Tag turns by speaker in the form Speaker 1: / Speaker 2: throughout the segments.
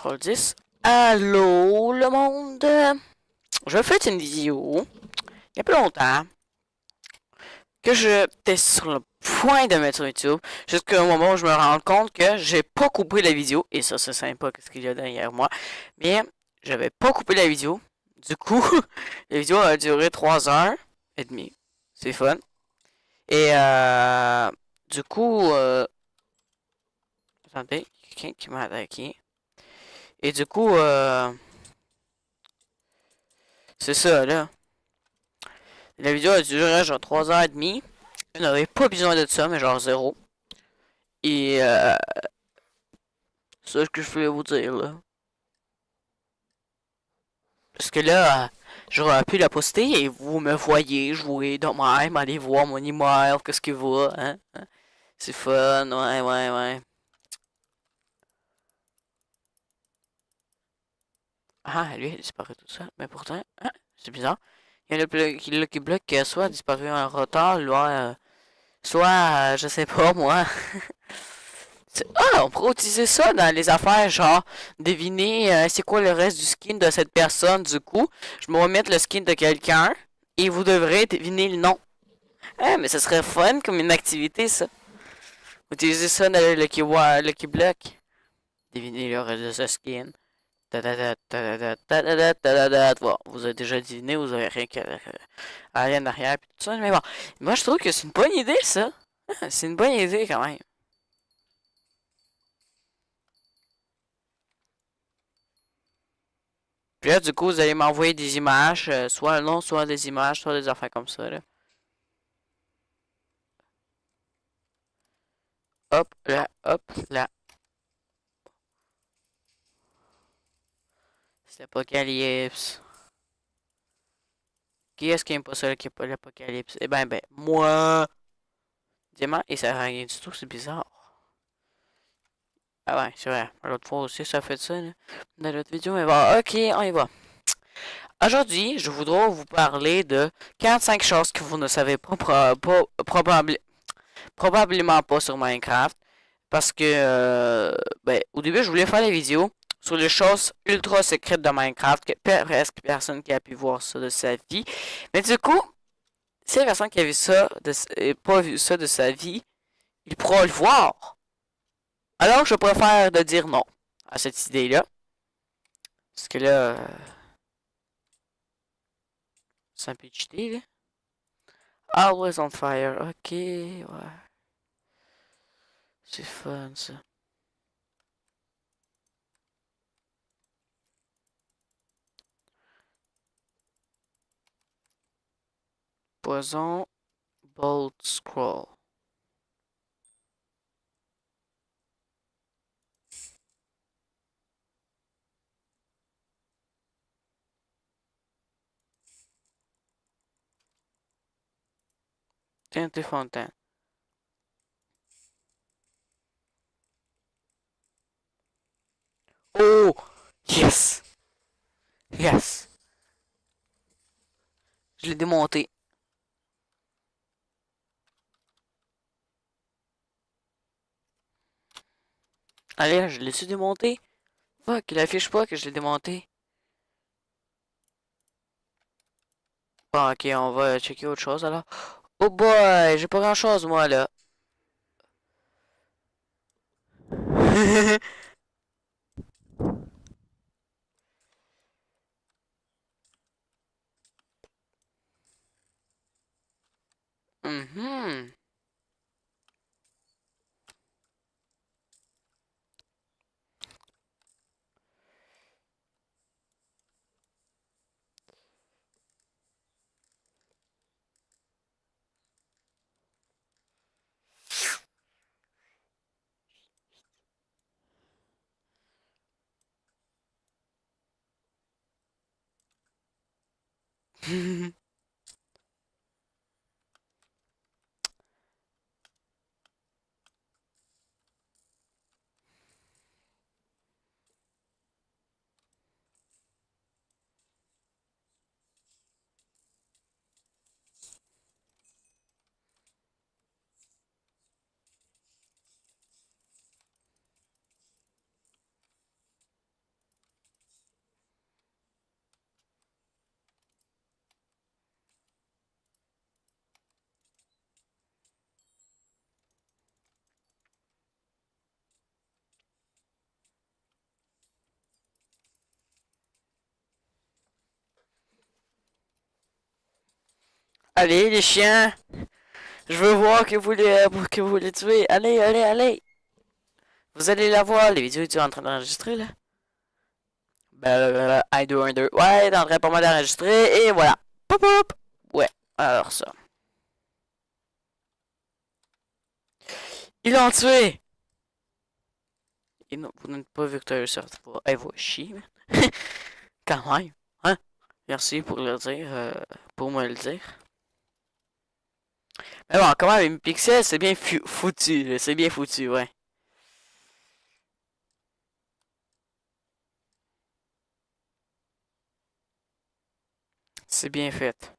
Speaker 1: Roll 10. Allô le monde! Je fais une vidéo il y a pas longtemps que j'étais sur le point de mettre sur YouTube jusqu'à un moment où je me rends compte que j'ai pas coupé la vidéo. Et ça c'est sympa qu'est-ce qu'il y a derrière moi. Mais j'avais pas coupé la vidéo. Du coup, la vidéo a duré 3 heures et demie. C'est fun. Et du coup, attendez, quelqu'un qui m'a attaqué. Et du coup, c'est ça là. La vidéo a duré genre 3 heures et demie. Je n'avais pas besoin de ça, mais genre zéro. Et c'est ce que je voulais vous dire là. Parce que là, j'aurais pu la poster et vous me voyez jouer de même, allez voir mon email, qu'est-ce qu'il va, hein? C'est fun, ouais, ouais, ouais. Ah, lui, il a disparu tout ça. Mais pourtant, hein, c'est bizarre. Il y en a qui bloque soit disparu en retard, soit, je sais pas moi. Ah, on pourrait utiliser ça dans les affaires, genre, deviner c'est quoi le reste du skin de cette personne. Du coup, je me vais mettre le skin de quelqu'un et vous devrez deviner le nom. Ah, mais ça serait fun comme une activité, ça. Utiliser ça dans le Lucky Block. Deviner le reste de ce skin. Bon, vous avez déjà deviné, vous avez rien qu'à aller en arrière et tout ça. Mais bon, moi je trouve que c'est une bonne idée, ça. C'est une bonne idée quand même. Puis là, du coup, vous allez m'envoyer des images, soit un nom, soit des images, soit des affaires comme ça, là. Hop là, hop là. C'est l'apocalypse. Qui est-ce qui aime pas ça, qui aime pas l'apocalypse? Eh ben, moi! Diamant, et ça sert à rien du tout, c'est bizarre. Ah ouais, c'est vrai. L'autre fois aussi, ça fait ça, là. Dans l'autre vidéo, mais bon, ok, on y va. Aujourd'hui, je voudrais vous parler de 45 choses que vous ne savez pas, probablement pas sur Minecraft. Parce que, au début, je voulais faire la vidéo sur les choses ultra secrètes de Minecraft, que presque personne qui a pu voir ça de sa vie. Mais du coup, si la personne qui a vu ça, pas vu ça de sa vie, il pourra le voir. Alors, je préfère de dire non à cette idée-là. Parce que là, c'est un peu cheaté, là. Always on fire. Ok, ouais. C'est fun, ça. Poison, bolt, scroll. TNT fontaine. Oh! Yes! Yes! Je l'ai démonté. Allez, je l'ai-tu démonté? Fuck, il affiche pas que je l'ai démonté. Bon, ok, on va checker autre chose alors. Oh boy, j'ai pas grand chose moi là. Mhm. Allez, les chiens! Je veux voir que vous les tuez. Allez, allez, allez! Vous allez la voir, les vidéos sont en train d'enregistrer, là. Blablabla, 1, 2, 1, 2. Ouais, t'es en train pas mal d'enregistrer, et voilà. Pop, pop! Ouais, alors ça. Ils l'ont tué! Et non, vous n'êtes pas vu que t'as réussi à pas. Elle va chier, man. Quand même. Hein? Merci pour le dire, pour me le dire. Mais bon, quand même, Pixel, c'est bien foutu, c'est bien foutu, ouais. C'est bien fait.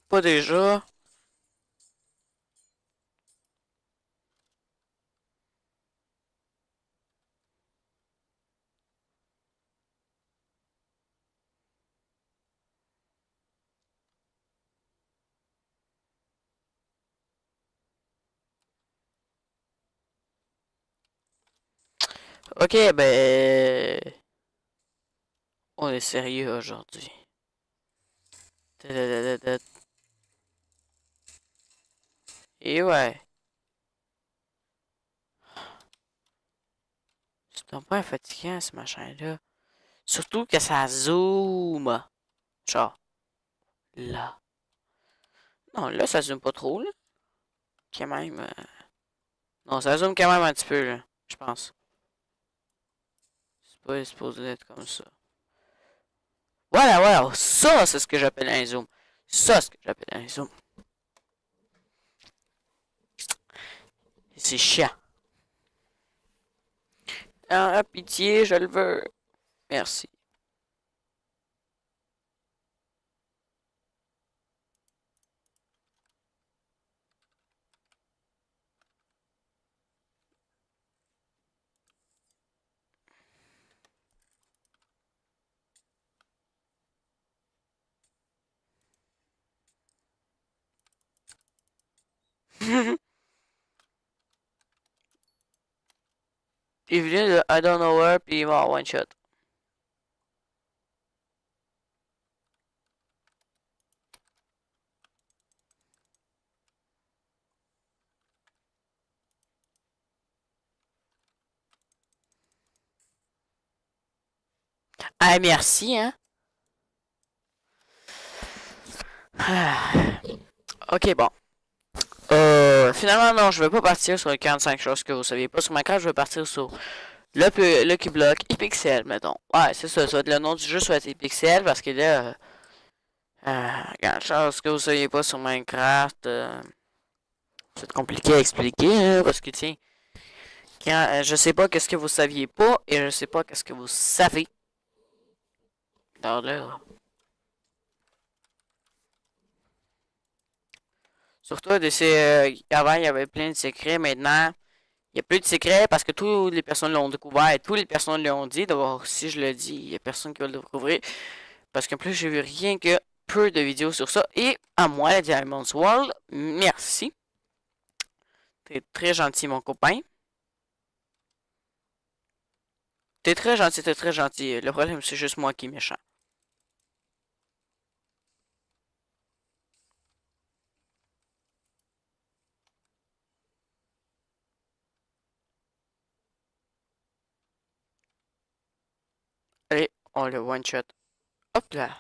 Speaker 1: Pas déjà. Ok, ben. On est sérieux aujourd'hui. Et ouais. C'est un peu fatigant ce machin-là. Surtout que ça zoome. Genre, là. Non, là, ça zoome pas trop, là. Quand même. Non, ça zoome quand même un petit peu, là. Je pense. C'est pas supposé être comme ça. Voilà, voilà. Ça, c'est ce que j'appelle un zoom. Ça, c'est ce que j'appelle un zoom. C'est chiant. Ah, pitié, je le veux. Merci. Il vient de I don't know where, puis il va one shot. Ah, merci, hein. Ah. Ok, bon. Finalement, non, je vais pas partir sur les 45 choses que vous saviez pas sur ma carte, je vais partir sur Lucky Block et Pixel, mettons. Ouais, c'est ça, ça va être le nom du jeu, soit Pixel, parce que là, quelque chose que vous saviez pas sur Minecraft, c'est compliqué à expliquer, hein, parce que tiens, quand, je sais pas qu'est-ce que vous saviez pas, et je sais pas qu'est-ce que vous savez. Alors là, surtout, avant, il y avait plein de secrets, maintenant, il n'y a plus de secrets parce que toutes les personnes l'ont découvert et toutes les personnes l'ont dit. D'abord, si je le dis, il n'y a personne qui va le découvrir. Parce qu'en plus, j'ai vu rien que peu de vidéos sur ça. Et à moi, la Diamond's World, merci. T'es très gentil, mon copain. T'es très gentil, t'es très gentil. Le problème, c'est juste moi qui est méchant. Allez, on le one shot. Hop là.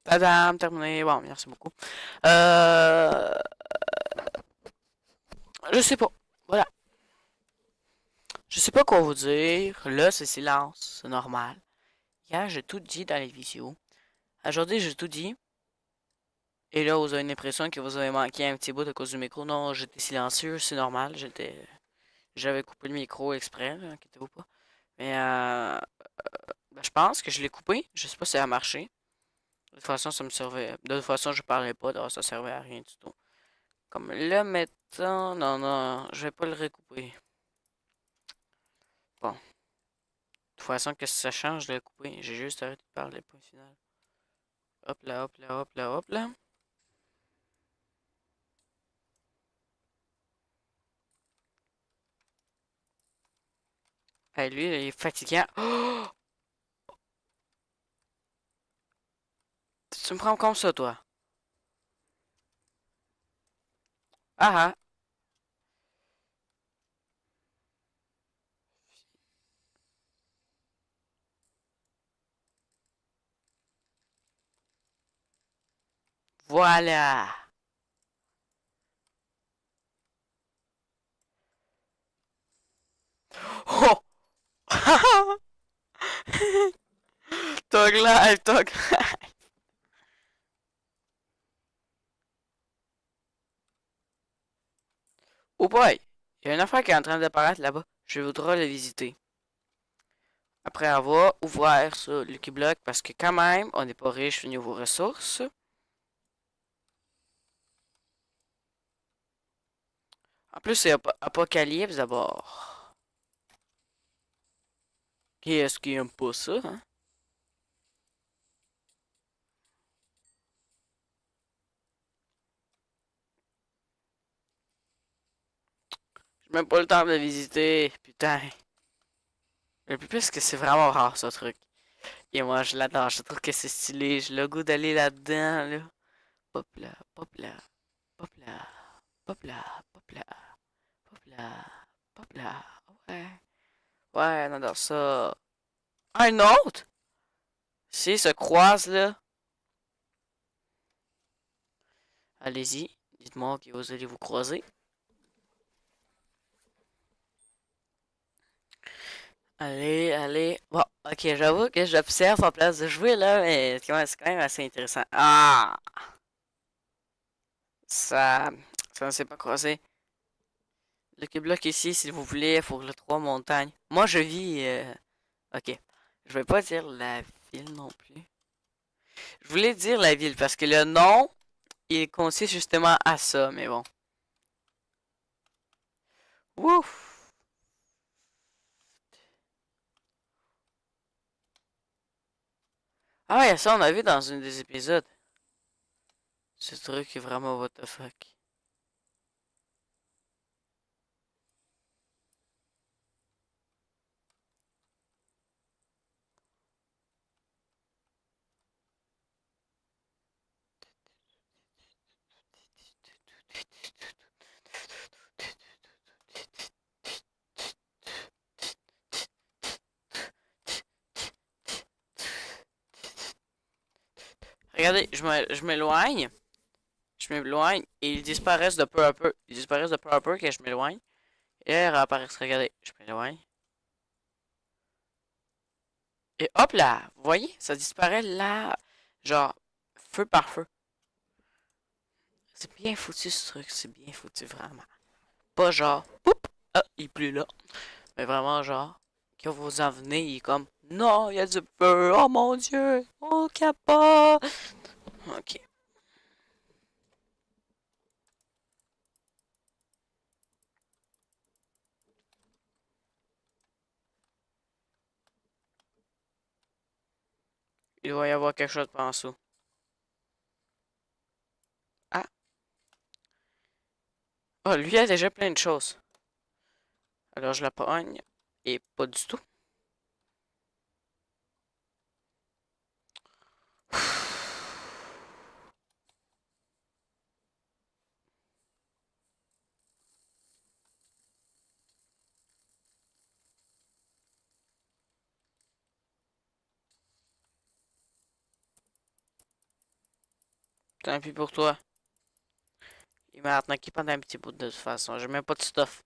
Speaker 1: Tadam, terminé. Bon, merci beaucoup. Euh... Je sais pas. Voilà. Je sais pas quoi vous dire. Là, c'est silence. C'est normal. Hier, j'ai tout dit dans les vidéos. Aujourd'hui, j'ai tout dit. Et là, vous avez une impression que vous avez manqué un petit bout à cause du micro. Non, j'étais silencieux, c'est normal. J'avais coupé le micro exprès, là, inquiétez-vous pas. Mais ben, je pense que je l'ai coupé. Je sais pas si ça a marché. De toute façon, ça me servait. De toute façon, je parlais pas, donc ça servait à rien du tout. Comme là, maintenant. Non, non, je vais pas le recouper. Bon. De toute façon, que si ça change, je l'ai coupé. J'ai juste arrêté de parler, point final. Hop là, hop là, hop là, hop là. Hey, lui, il est fatigant. Oh! Tu me prends comme ça, toi? Ah ah. Voilà. Oh! Tog live, tog live. Oh boy! Il y a une affaire qui est en train d'apparaître là-bas. Je voudrais la visiter. Après avoir ouvert sur Lucky Block, parce que quand même, on n'est pas riche au niveau ressources. En plus, c'est Apocalypse d'abord. Qui est-ce qui aime pas ça, hein? J'ai même pas le temps de la visiter. Putain. Le plus que c'est vraiment rare ce truc. Et moi, je l'adore. Je trouve que c'est stylé. J'ai le goût d'aller là-dedans, là. Pop là, pop là, pop là, pop là, pop là, pop là, pop là. Ouais. Ouais, on adore ça. Un autre? Si, se croise, là. Allez-y. Dites-moi que vous allez vous croiser. Allez, allez. Bon, ok, j'avoue que j'observe en place de jouer, là, mais c'est quand même assez intéressant. Ah! Ça... Ça ne s'est pas croisé. Le bloc ici, s'il vous plaît, pour le 3 montagnes. Moi, je vis... Ok. Je vais pas dire la ville non plus. Je voulais dire la ville parce que le nom, il consiste justement à ça, mais bon. Ouf! Ah ouais, ça on a vu dans un des épisodes. Ce truc est vraiment what the fuck. Regardez, je m'éloigne. Je m'éloigne et ils disparaissent de peu à peu. Ils disparaissent de peu à peu quand je m'éloigne. Et là, ils réapparaissent. Regardez, je m'éloigne. Et hop là! Vous voyez? Ça disparaît là. Genre, feu par feu. C'est bien foutu ce truc. C'est bien foutu, vraiment. Pas genre, poup! Ah, il est plus là. Mais vraiment, genre, quand vous en venez, il est comme, non, il y a du feu. Oh mon dieu! Oh, capote! Ok. Il doit y avoir quelque chose par en dessous. Ah! Oh, lui a déjà plein de choses. Alors je la pogne. Et pas du tout. Tant pis pour toi. Il m'a arnaqué pendant un petit bout de toute façon. J'ai même pas de stuff.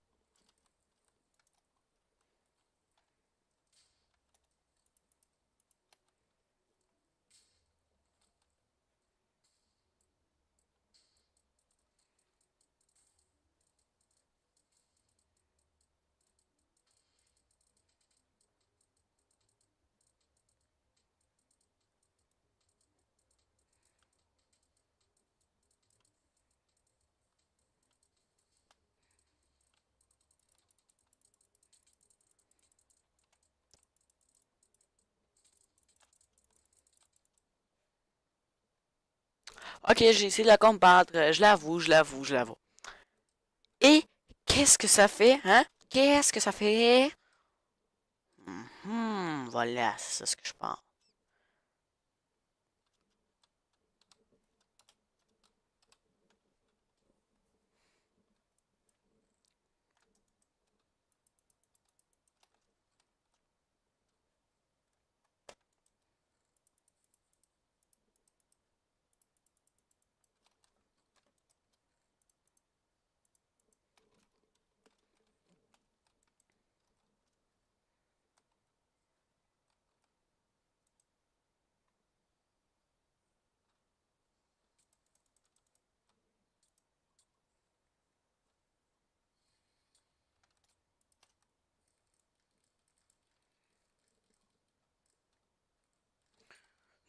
Speaker 1: Ok, j'ai essayé de la combattre. Je l'avoue, je l'avoue, je l'avoue. Et qu'est-ce que ça fait, hein? Qu'est-ce que ça fait? Voilà, c'est ça ce que je pense.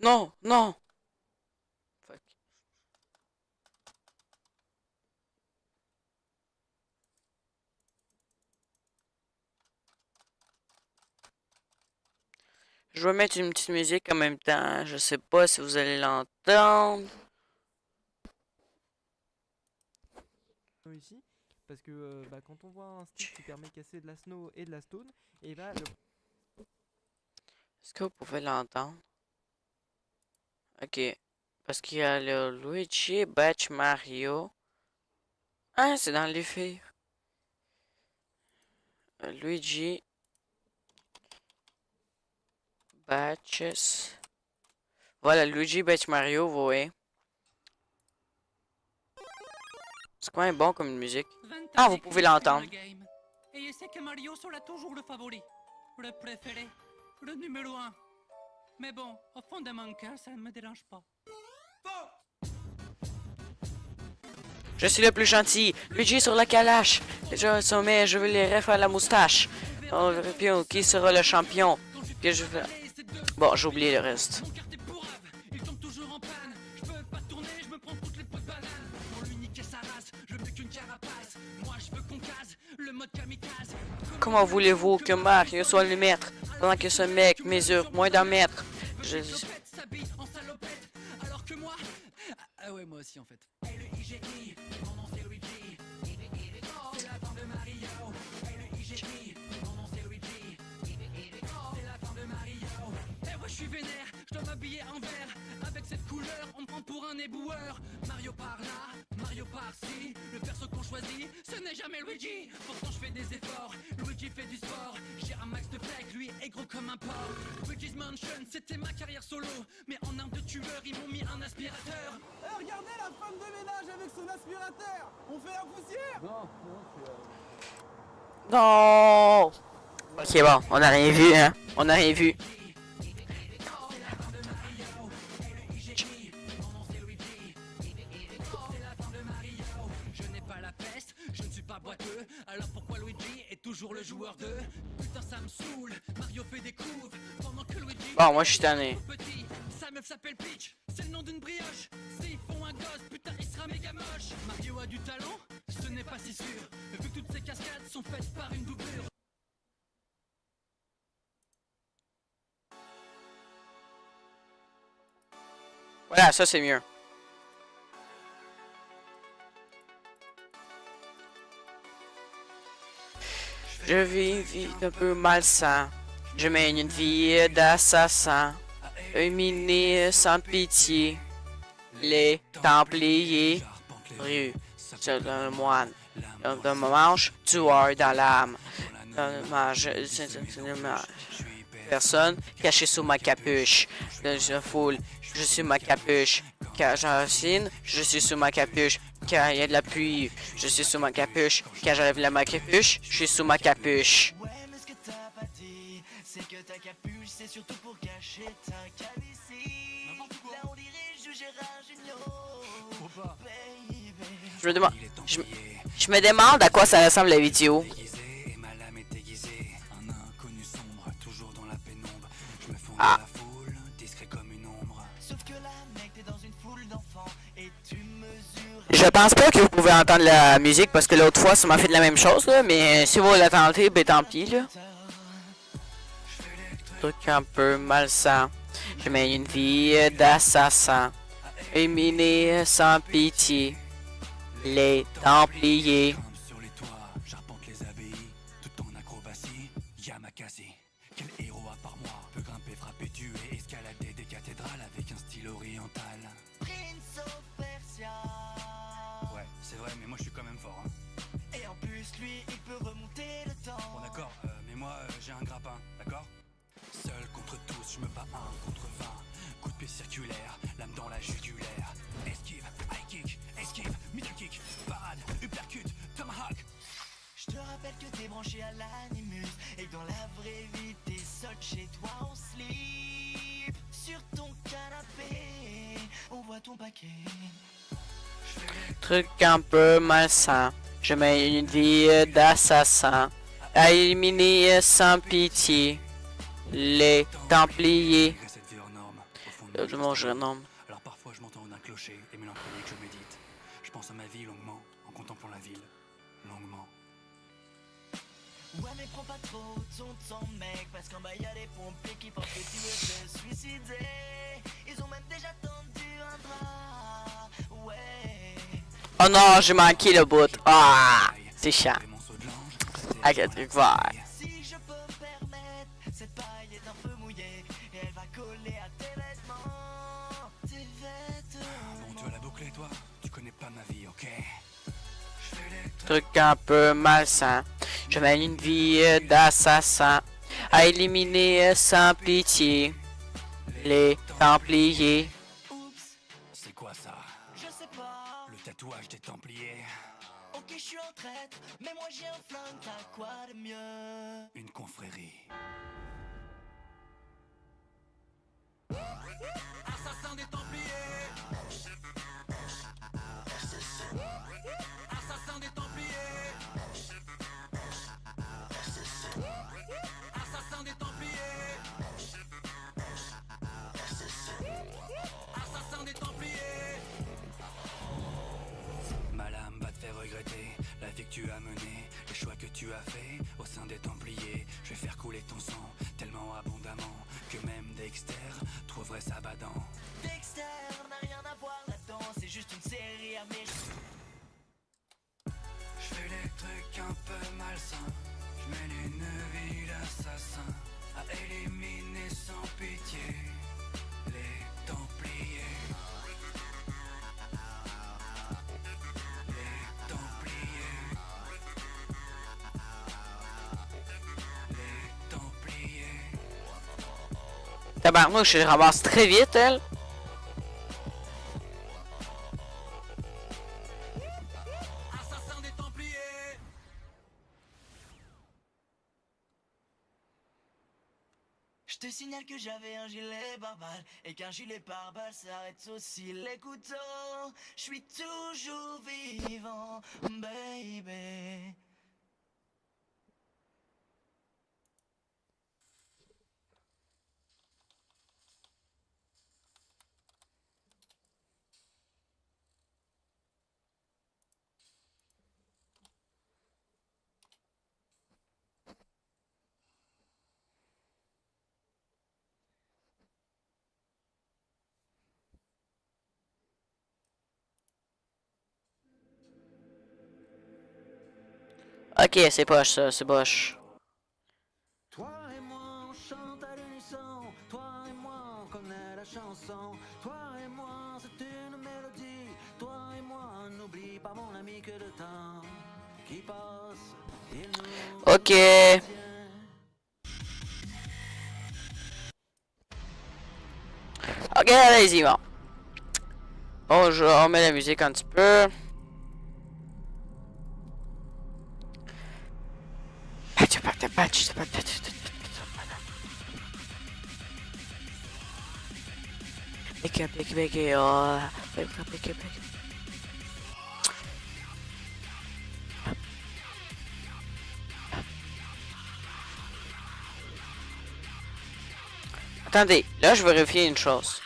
Speaker 1: Non, non! Fuck. Je vais mettre une petite musique en même temps. Je sais pas si vous allez l'entendre.
Speaker 2: Ici, parce que quand on voit un stick qui permet de casser de la snow et de la stone, et bah le
Speaker 1: Est-ce que vous pouvez l'entendre? Ok. Parce qu'il y a le Luigi Batch Mario. Ah, c'est dans les filles. Luigi Batches. Voilà, Luigi Batch Mario, vous voyez. C'est quand même bon comme musique. Ah, vous pouvez l'entendre.
Speaker 3: Et je sais que Mario sera toujours le favori, le préféré, le numéro 1. Mais bon, au fond de mon cœur, ça ne me dérange pas.
Speaker 1: Je suis le plus gentil. Luigi sur la calache. Déjà au sommet, je veux les refs à la moustache. On verra bien qui sera le champion. Que je vais... Bon, j'ai oublié le reste.
Speaker 3: Mon carte est pourrave, il tombe toujours en panne. Je peux pas tourner, je me prends toutes les pots de banane. Pour lui niquer sa race, je veux qu'une carapace. Moi je veux qu'on case, le mode kamikaze.
Speaker 1: Comment voulez-vous que Mario soit le maître pendant que ce mec mesure moins d'un mètre? Je...
Speaker 3: S'habille en salopette, alors que moi... Ah ouais, moi aussi en fait. L-I-G-I, mon nom c'est Luigi. C'est la fin de Mario. L-I-G-I, mon nom c'est Luigi. C'est la fin de Mario. Eh ouais, je suis vénère, je dois m'habiller en vert. Avec cette couleur, on me prend pour un éboueur. Mario par là, Mario par-ci. Le perso qu'on choisit, ce n'est jamais Luigi. Pourtant je fais des efforts, Luigi fait du sport. J'ai un max de flag, lui est gros comme un porc. Luigi's Mansion, c'était ma carrière solo. Mais en arme de tueur, ils m'ont mis un aspirateur.
Speaker 4: Regardez la femme de ménage avec son aspirateur. On fait la poussière.
Speaker 1: Non! Ok, bon, on n'a rien vu, hein? On n'a rien vu.
Speaker 3: Je n'ai pas la peste, je ne suis pas boiteux. Alors pourquoi Luigi est toujours le joueur 2? Putain, ça me saoule. Mario fait des couves pendant que Luigi.
Speaker 1: Bon, moi je suis tanné.
Speaker 3: Petit, sa meuf s'appelle Peach, c'est le nom d'une brioche. S'ils font un gosse, putain, il sera méga moche. Mario a du talent, ce n'est pas si sûr. Vu que toutes ces cascades sont faites par une doublure.
Speaker 1: Voilà, ça c'est mieux. Je vis une vie un peu malsain. Je mène une vie d'assassin. Un mini sans pitié. Les Templiers. Rue. C'est un moine. Dans ma manche, tueur dans l'âme. Dans le manche, personne cachée sous ma capuche. Dans une foule, je suis ma capuche. Quand j'enracine, je suis sous ma capuche. Quand il y a de la pluie, je suis sous ma capuche. Quand j'enlève ma capuche, je suis sous ma capuche.
Speaker 5: Ouais, mais ce que t'as pas dit, c'est que ta capuche, c'est surtout pour cacher ta calvitie. Là, on dirait juger un junior. Baby.
Speaker 1: Je me demande, je me demande à quoi ça ressemble la vidéo.
Speaker 3: Déguisé, et ma lame est aiguisée. Un inconnu sombre, toujours dans la pénombre. Je me fonds
Speaker 1: Ah.
Speaker 3: dans la foule, discret comme une ombre.
Speaker 5: Sauf que là, mec, t'es dans une foule d'enfants et tu mesures.
Speaker 1: Je pense pas que vous pouvez entendre la musique parce que l'autre fois ça m'a fait de la même chose là, mais si vous l'attendez, ben tant pis là. Truc un peu malsain. Je mène une vie d'assassin. Éliminé sans pitié. Les Templiers.
Speaker 3: Grimpe sur les toits, j'arpente les abbayes. Tout en acrobatie, Yamakasi. Quel héros à part moi peut grimper, frapper, tuer, escalader des cathédrales avec un style oriental.
Speaker 5: Prince of Persia.
Speaker 3: Ouais, c'est vrai, mais moi je suis quand même fort. Hein.
Speaker 5: Et en plus, lui, il peut remonter le temps.
Speaker 3: Bon d'accord, mais moi j'ai un grappin, d'accord? Seul contre tous, je me bats 1 contre 20. Coup de pied circulaire, lame dans la jugulaire. Esquive, high kick, esquive, middle kick, parade, uppercut, tomahawk.
Speaker 5: Je te rappelle que t'es branché à l'animus et que dans la vraie vie t'es seul chez toi en slip. Sur ton canapé, on voit ton paquet.
Speaker 1: Truc un peu malsain. Je mène une vie d'assassin. À éliminer sans pitié. Les Templiers.
Speaker 3: Malgré cette vie hors norme, au fond de moi,
Speaker 1: De mon
Speaker 3: je
Speaker 1: jeune homme.
Speaker 3: Alors parfois je m'entends d'un clocher et mélancolique je médite. Je pense à ma vie longuement, en contemplant la ville. Longuement.
Speaker 5: Ouais mais prends pas trop ton temps mec, parce qu'en bas y'a des pompiers qui pensent que tu veux te suicider. Ils ont même déjà tendu un drap. Ouais.
Speaker 1: Oh non, j'ai manqué le bout. Ah, c'est chiant.
Speaker 3: Et mon saut de l'ange,
Speaker 1: Ah, quel truc vert.
Speaker 5: Si je peux me permettre, cette paille est un peu mouillée et elle va coller à tes vêtements. Tes vêtements.
Speaker 3: Bon, tu vas la boucler toi? Tu connais pas ma vie, ok?
Speaker 1: Truc un peu malsain. Je mène une vie d'assassin. À éliminer sans pitié. Les Templiers.
Speaker 5: Oups,
Speaker 3: C'est quoi ça?
Speaker 5: je sais pas.
Speaker 3: Le tatouage des Templiers?
Speaker 5: Ok, je suis en traître, mais moi j'ai un flingue, t'as quoi de mieux?
Speaker 3: Une confrérie.
Speaker 4: Assassin des Templiers. Assassin des Templiers. Assassin des Templiers. Assassin des Templiers.
Speaker 3: Ma lame va te faire regretter la vie que tu as menée, les choix que tu as faits au sein des Templiers. Je vais faire couler ton sang tellement abondamment que même Dexter trouverait ça badant.
Speaker 5: Dexter n'a rien à voir là-dedans, c'est juste une série américaine.
Speaker 3: Je fais des trucs un peu malsains, je mène une vie d'assassin, à éliminer sans pitié les Templiers. Les Templiers. Les Templiers.
Speaker 1: Tabarnouche, je ramasse très vite, elle.
Speaker 4: Assassin des Templiers.
Speaker 5: Je te signale que j'avais un gilet pare-balles et qu'un gilet pare-balles s'arrête aussi les couteaux. Je suis toujours vivant, baby.
Speaker 1: Ok, c'est poche ça, c'est poche.
Speaker 6: Toi et moi on chante à l'unisson, toi et moi on connaît la chanson, toi et moi c'est une mélodie, toi et moi n'oublie pas mon ami que le temps qui passe, il nous
Speaker 1: Ok.
Speaker 6: tient.
Speaker 1: Ok, allez-y, bon. Oh, on met la musique un petit peu. Attendez, là je veux vérifier une chose.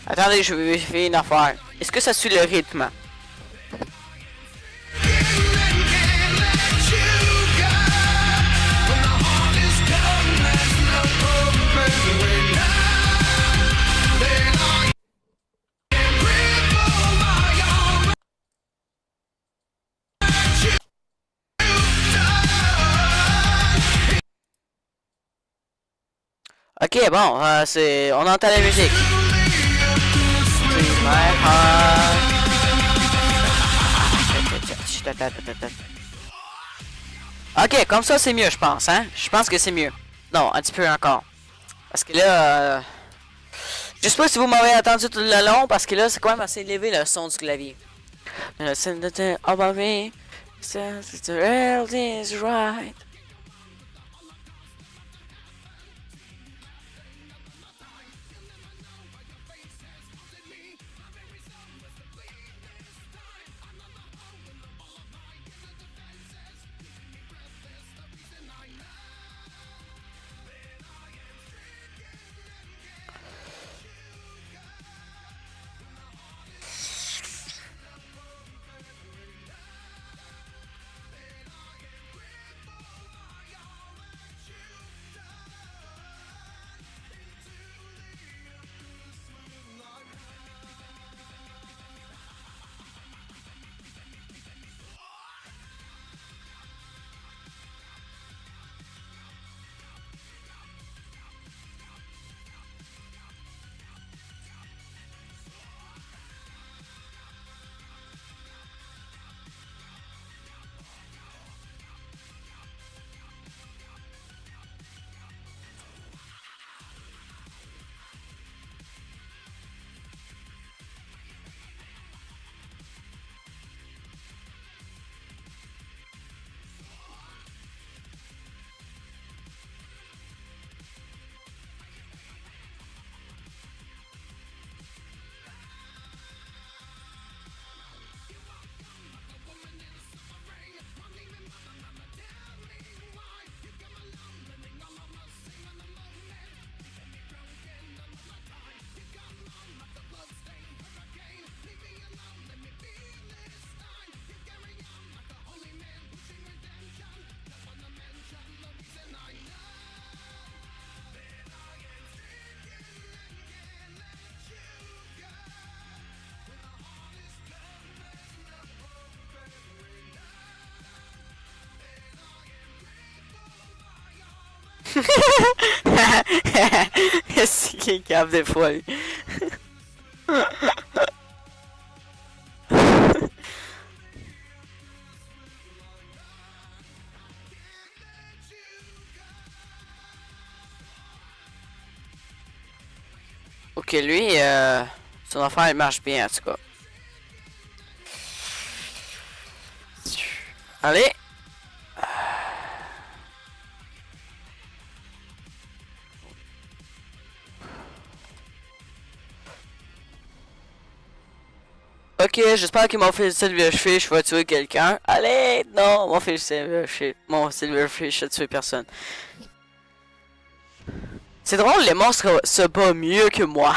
Speaker 1: Attendez, je vais vérifier une affaire. Est-ce que ça suit le rythme? Ok, bon, on entend la musique. Ok, comme ça c'est mieux, je pense, hein? Je pense que c'est mieux. Non, un petit peu encore. Parce que là, je sais pas si vous m'avez entendu tout le long, parce que là, c'est quand même assez élevé le son du clavier. Right. C'est qui est cave des fois, lui. Ok, lui, son affaire, elle marche bien, en tout cas. Allez. Ok, j'espère que mon silverfish va tuer quelqu'un. Allez, non, mon silverfish a tué personne. C'est drôle, les monstres se battent mieux que moi.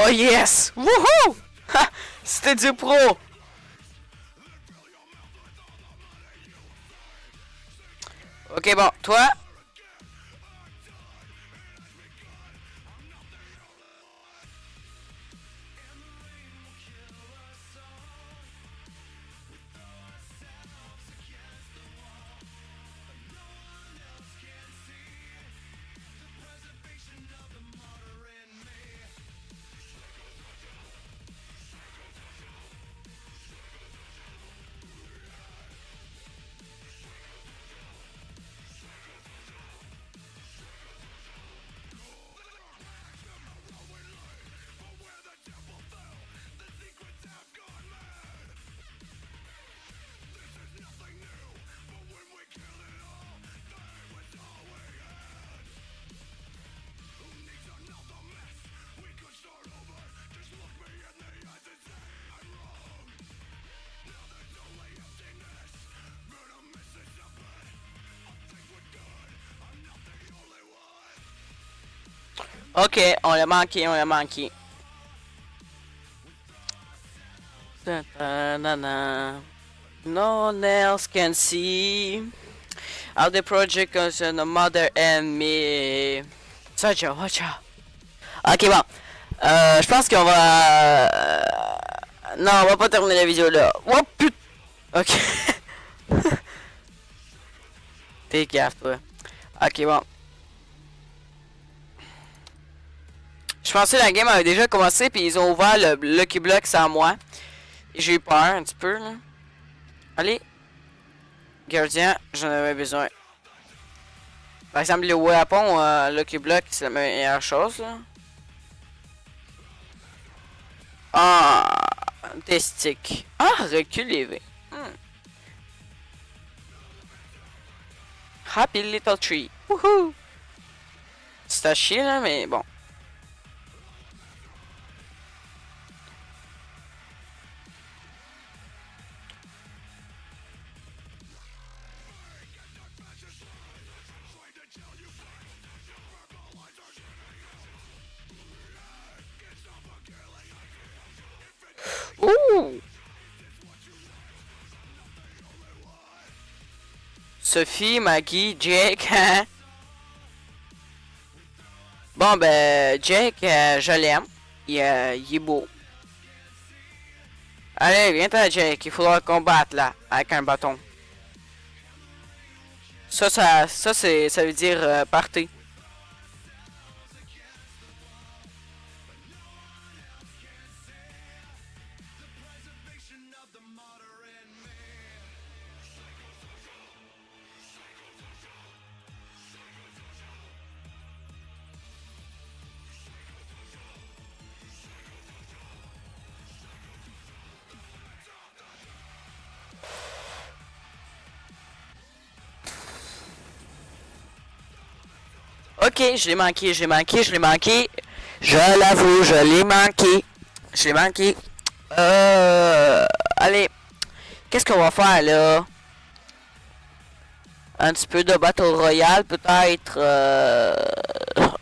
Speaker 1: Oh yes! Wouhou! Ha! C'était du pro! Ok, bon, toi? Ok, on l'a manqué, on l'a manqué. Ta-ta-na-na. No one else can see how the project goes on the mother and me. Sacha, watch out. Ok, bon. Je pense qu'on va... Non, on va pas terminer la vidéo là. Oh putain. Ok. T'es gaffe, toi. Ok, bon. Je pensais que la game avait déjà commencé, puis ils ont ouvert le Lucky Block sans moi. J'ai eu peur un petit peu, là. Allez. Gardien, j'en avais besoin. Par exemple, le weapon, Lucky Block, c'est la meilleure chose, là. Ah, des sticks. Ah, recul V. Happy Little Tree. Woohoo! C'est à chier, là, mais bon. Ouh! Sophie, Maggie, Jake, hein? Bon, ben, Jake, je l'aime. Il est beau. Allez, viens-t'en, Jake. Il faudra combattre, là, avec un bâton. Ça veut dire partez. Ok, je l'ai manqué, je l'ai manqué, je l'ai manqué. Je l'avoue, je l'ai manqué. Je l'ai manqué. Allez. Qu'est-ce qu'on va faire là? Un petit peu de Battle Royale peut-être.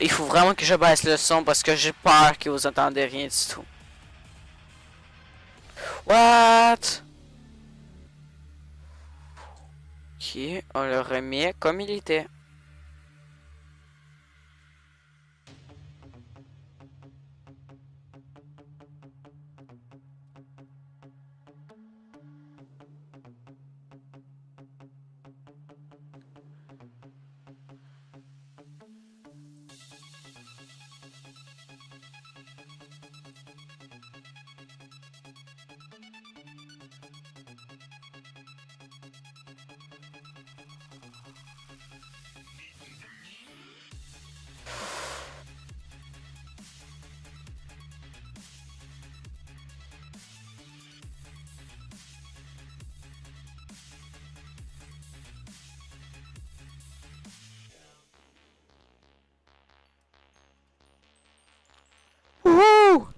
Speaker 1: Il faut vraiment que je baisse le son parce que j'ai peur que vous entendez rien du tout. What? Ok, on le remet comme il était.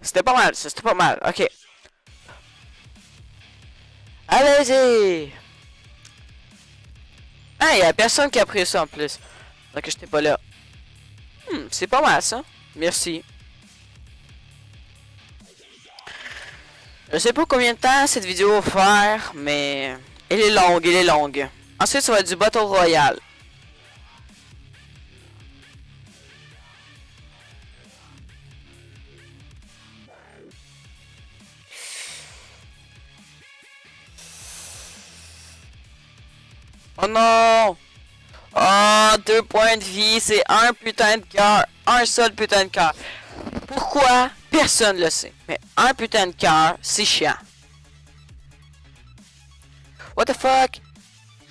Speaker 1: C'était pas mal, ça, c'était pas mal. Ok. Allez-y! Ah, y'a personne qui a pris ça en plus. Donc j'étais pas là. C'est pas mal ça. Merci. Je sais pas combien de temps cette vidéo va faire, mais elle est longue, elle est longue. Ensuite, ça va être du Battle Royale. Oh non! Oh, 2 points de vie, c'est un putain de cœur. Un seul putain de cœur. Pourquoi? Personne le sait. Mais un putain de cœur, c'est chiant. What the fuck?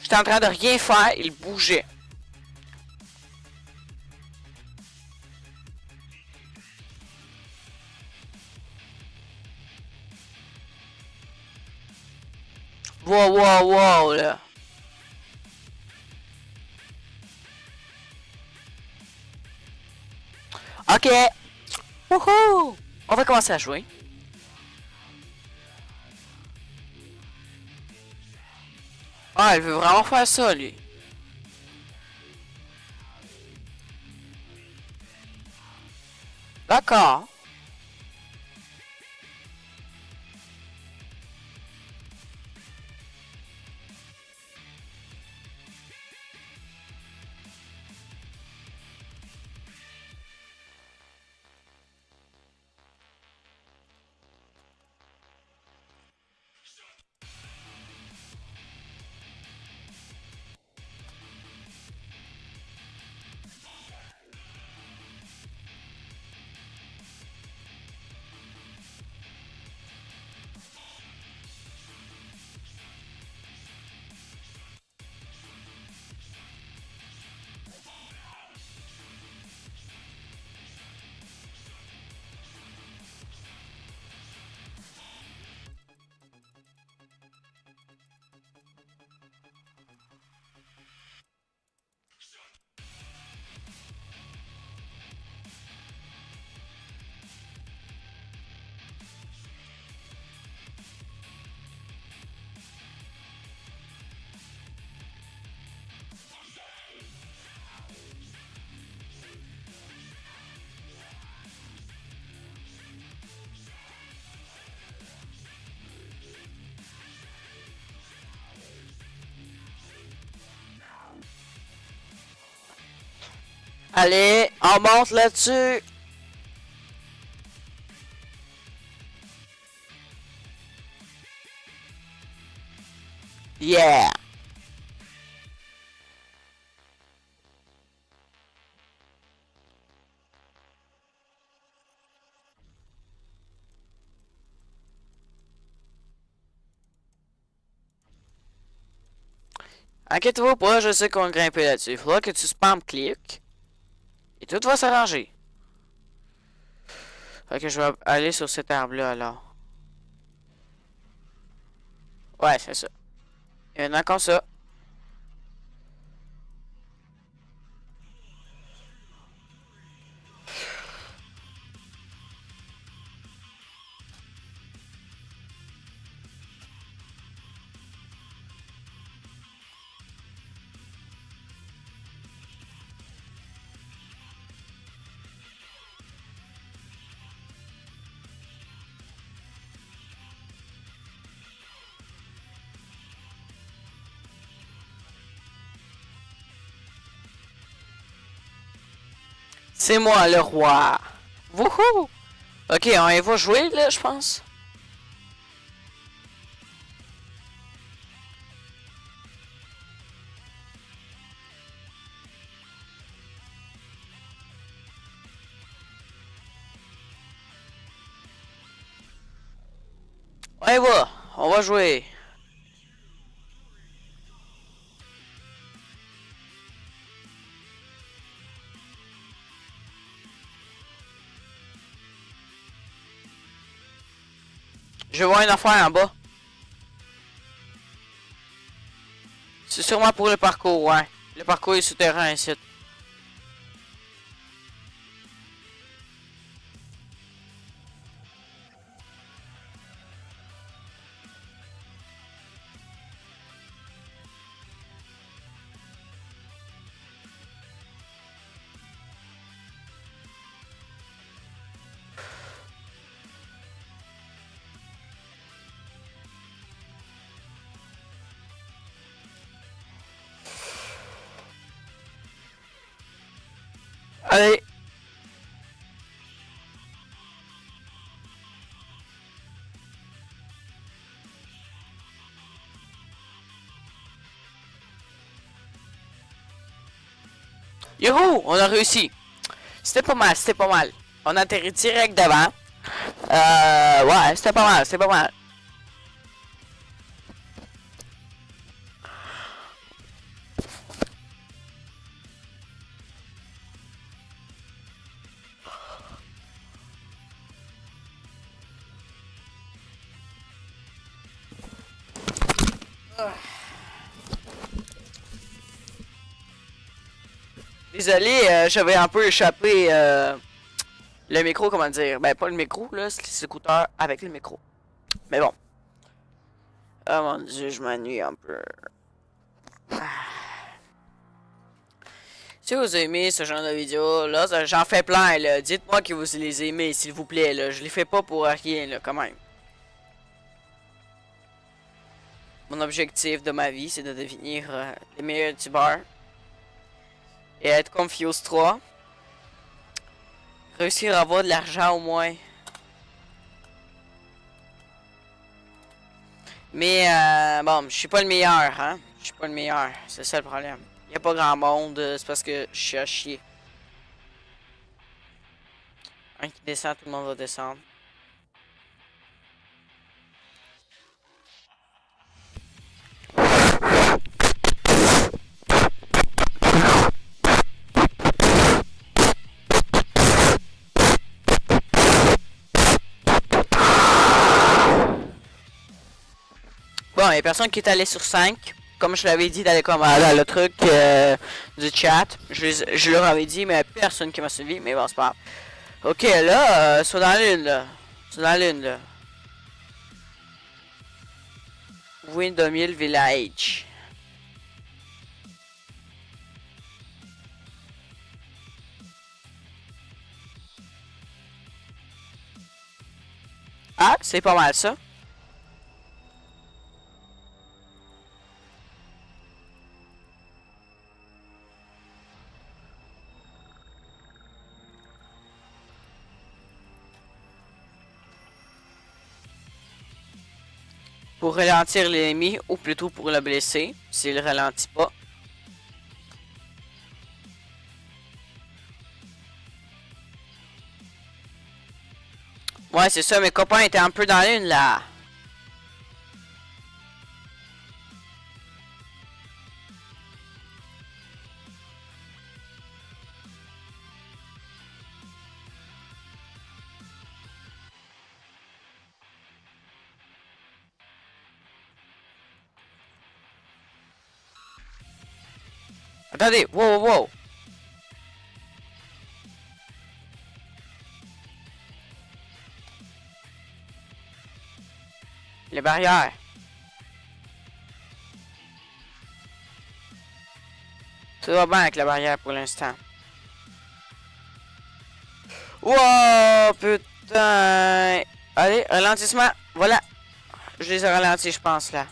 Speaker 1: J'étais en train de rien faire, il bougeait. Wow, wow, wow, là. Ok. Wouhou! On va commencer à jouer. Ah, elle veut vraiment faire ça, lui. D'accord. Allez, on monte là-dessus. Yeah. Inquiète-toi pas, je sais qu'on va grimper là-dessus. Il faudra que tu spam clic. Et tout va s'arranger. Ok, je vais aller sur cet arbre-là alors. Ouais, c'est ça. Et maintenant comme ça. C'est moi le roi. Wouhou! Ok, on y va jouer là, je pense. On y va. On va jouer. Je vois une affaire en bas. C'est sûrement pour le parcours, ouais. Le parcours est souterrain ici. Allez. Youhou! On a réussi. C'était pas mal, c'était pas mal. On a atterri direct devant. Ouais, c'était pas mal, c'était pas mal. Désolé, j'avais un peu échappé le micro, comment dire. Ben, pas le micro, là, c'est les écouteurs avec le micro. Mais bon. Oh mon dieu, je m'ennuie un peu. Ah. Si vous aimez ce genre de vidéo, là, j'en fais plein, là. Dites-moi que vous les aimez, s'il vous plaît, là. Je les fais pas pour rien, là, quand même. Mon objectif de ma vie, c'est de devenir le meilleur youtubeur. Et être comme Fuse 3. Réussir à avoir de l'argent au moins. Mais bon, je suis pas le meilleur, hein. Je suis pas le meilleur, c'est ça le problème. Y a pas grand monde, c'est parce que je suis à chier. Un qui descend, tout le monde va descendre. Bon, il y a personne qui est allé sur 5. Comme je l'avais dit dans le truc du chat. Je leur avais dit, mais personne qui m'a suivi. Mais bon, c'est pas grave. Ok, là, soit dans l'une, là. Soit dans l'une, là. Windomil Village. Ah, c'est pas mal ça. Pour ralentir l'ennemi, ou plutôt pour le blesser, s'il ralentit pas. Ouais, c'est ça, mes copains étaient un peu dans l'une, là. Attendez, wow, wow, wow. Les barrières. Tout va bien avec la barrière pour l'instant. Wow, putain. Allez, ralentissement. Voilà. Je les ai ralentis, je pense, là.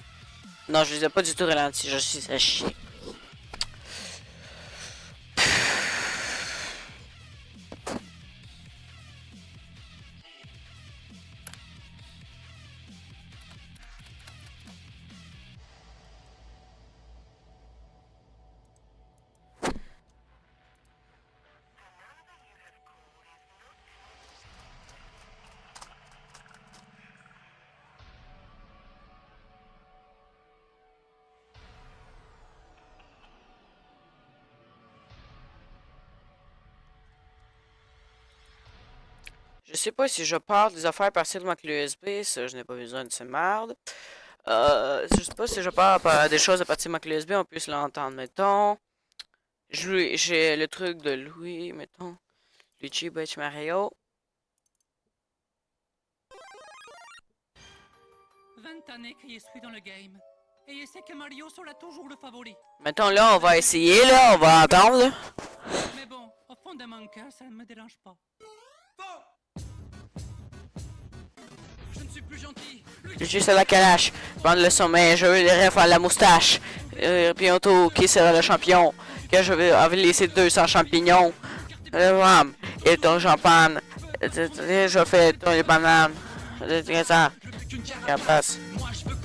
Speaker 1: Non, je les ai pas du tout ralentis. Je suis à chier. Je sais pas si je pars des affaires à partir de ma clé USB, ça je n'ai pas besoin de cette merde. Je sais pas si je pars des choses à partir de ma clé USB, on puisse l'entendre, mettons. J'ai le truc de Louis, mettons. Luigi Batch Mario.
Speaker 3: 20 années que je suis dans le game. Et je sais que Mario sera toujours le favori.
Speaker 1: Mettons là, on va essayer, là, on va entendre. Là.
Speaker 3: Mais bon, au fond de mon cœur, ça ne me dérange pas. Je ne suis plus gentil.
Speaker 1: Luigi c'est la calache. Prendre le sommet, je veux les refs à la moustache. Bientôt, qui sera le champion? Que je vais laisser 200 champignons. le rhum et ton champagne. Je fais ton les bananes. C'est ça. Capace.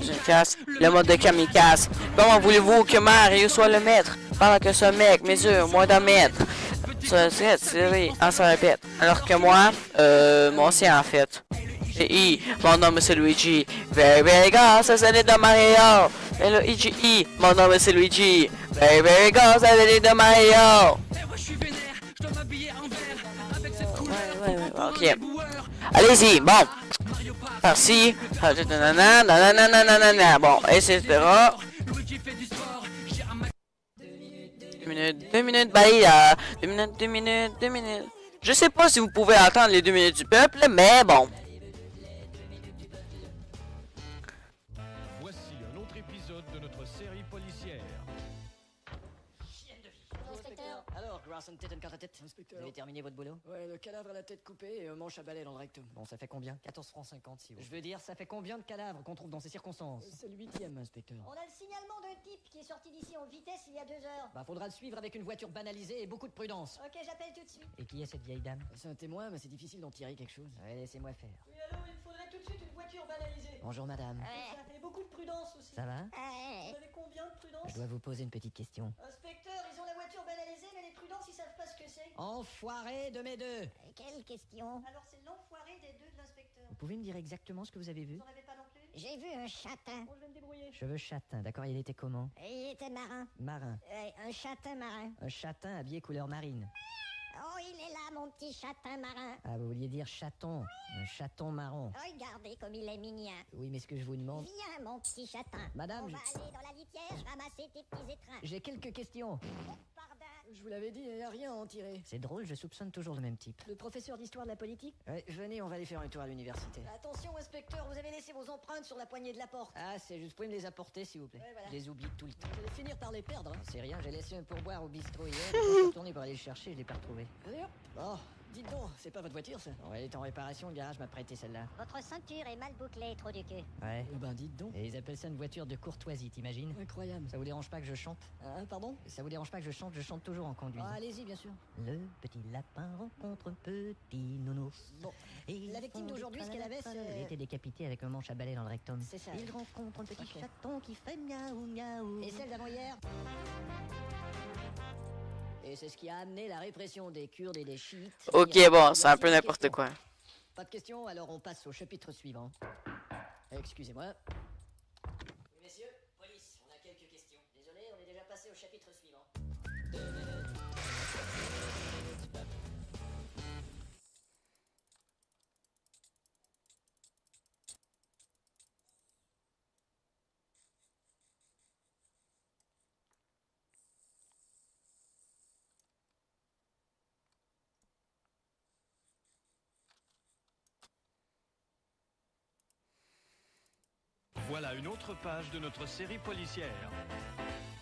Speaker 1: Je casse. Le mode de kamikaze. Comment voulez-vous que Mario soit le maître? Pendant que ce mec mesure moins d'un mètre. Ça serait tiré en se répète. Alors que moi, moi aussi en fait. I, mon nom c'est Luigi. Very very good, ça c'est de Mario. L-I-G-I, mon nom c'est Luigi. Very very good, ça c'est de Mario.
Speaker 3: Eh ouais, je suis vénère, je dois m'habiller en vert avec cette couleur.
Speaker 1: Ok. Allez-y, bon. Par-ci. Nanana, bon, etc.
Speaker 3: Luigi fait du sport, j'ai un
Speaker 1: 2 minutes, bye là. 2 minutes. Je sais pas si vous pouvez entendre les 2 minutes du peuple, mais bon.
Speaker 7: Voici un autre épisode de notre série policière.
Speaker 8: Alors, Grasson tête and tête. Vous avez terminé votre boulot?
Speaker 9: Ouais, le cadavre à la tête coupée et un manche à balai dans le rectum.
Speaker 8: Bon, ça fait combien? 14 francs 50 si vous. Je veux dire, ça fait combien de cadavres qu'on trouve dans ces circonstances?
Speaker 9: C'est le 8e, inspecteur.
Speaker 10: On a le signalement d'un type qui est sorti d'ici en vitesse il y a 2 heures.
Speaker 8: Bah, faudra le suivre avec une voiture banalisée et beaucoup de prudence.
Speaker 10: Ok, j'appelle tout de suite.
Speaker 8: Et qui est cette vieille dame?
Speaker 9: C'est un témoin, mais c'est difficile d'en tirer quelque chose.
Speaker 8: Ouais, laissez-moi faire.
Speaker 10: Oui, allô, il me faudrait tout de suite une voiture banalisée.
Speaker 8: Bonjour madame.
Speaker 10: Et beaucoup de prudence aussi.
Speaker 8: Ça va?
Speaker 10: Vous avez combien de prudence?
Speaker 8: Je dois vous poser une petite question.
Speaker 10: Inspecteur, ils ont la voiture banalisée, mais les prudences, ils savent pas ce que c'est.
Speaker 8: Enfoiré de mes deux!
Speaker 10: Quelle question? Alors, c'est l'enfoiré des deux de l'inspecteur.
Speaker 8: Vous pouvez me dire exactement ce que vous avez vu?
Speaker 10: Vous en avez pas non plus? J'ai vu un châtain. Bon, je vais me débrouiller.
Speaker 8: Cheveux châtains, d'accord, il était comment?
Speaker 10: Il était marin.
Speaker 8: Marin.
Speaker 10: Un châtain marin.
Speaker 8: Un châtain habillé couleur marine.
Speaker 10: Oh, il est là, mon petit châtain marin.
Speaker 8: Ah, vous vouliez dire chaton. Un chaton marron.
Speaker 10: Regardez comme il est mignon.
Speaker 8: Oui, mais ce que je vous demande...
Speaker 10: Viens, mon petit châtain.
Speaker 8: Madame,
Speaker 10: On
Speaker 8: je-
Speaker 10: va aller dans la litière ramasser tes petits étrins.
Speaker 8: J'ai quelques questions.
Speaker 10: Pardon.
Speaker 9: Je vous l'avais dit, il n'y a rien à en tirer.
Speaker 8: C'est drôle, je soupçonne toujours le même type.
Speaker 9: Le professeur d'histoire de la politique?
Speaker 8: Ouais, venez, on va aller faire un tour à l'université.
Speaker 10: Attention, inspecteur, vous avez laissé vos empreintes sur la poignée de la porte.
Speaker 8: Ah, c'est juste, vous pouvez me les apporter, s'il vous plaît.
Speaker 10: Ouais, voilà.
Speaker 8: Je les oublie tout le temps.
Speaker 9: Vous allez finir par les perdre. Hein.
Speaker 8: C'est rien, j'ai laissé un pourboire au bistrot hier, et quand je suis retourné pour aller le chercher, je l'ai pas retrouvé.
Speaker 9: Allez hop. Oh, dites donc, c'est pas votre voiture ça?
Speaker 8: Bon, elle est en réparation, le garage m'a prêté celle-là.
Speaker 10: Votre ceinture est mal bouclée, trop du cul.
Speaker 8: Ouais.
Speaker 9: Eh ben, dites donc.
Speaker 8: Et ils appellent ça une voiture de courtoisie, t'imagines?
Speaker 9: Incroyable.
Speaker 8: Ça vous dérange pas que je chante?
Speaker 9: Ah, pardon?
Speaker 8: Ça vous dérange pas que je chante toujours en conduisant.
Speaker 9: Ah, allez-y, bien sûr.
Speaker 8: Le petit lapin rencontre un petit nounours.
Speaker 9: Bon.
Speaker 8: Et
Speaker 9: La victime d'aujourd'hui, ce qu'elle avait, c'est...
Speaker 8: Elle a été décapitée avec un manche à balai dans le rectum.
Speaker 9: C'est ça.
Speaker 8: Il rencontre un petit
Speaker 9: Ok.
Speaker 8: chaton qui fait miaou miaou.
Speaker 9: Et celle d'avant-hier? Et c'est ce qui a amené la répression des Kurdes et des chiites.
Speaker 1: Ok, bon, c'est un peu n'importe quoi.
Speaker 9: Pas de questions, alors on passe au chapitre suivant. Excusez-moi. Messieurs, police, on a quelques questions. Désolé, on est déjà passé au chapitre suivant. 2 minutes.
Speaker 7: Voilà une autre page de notre série policière.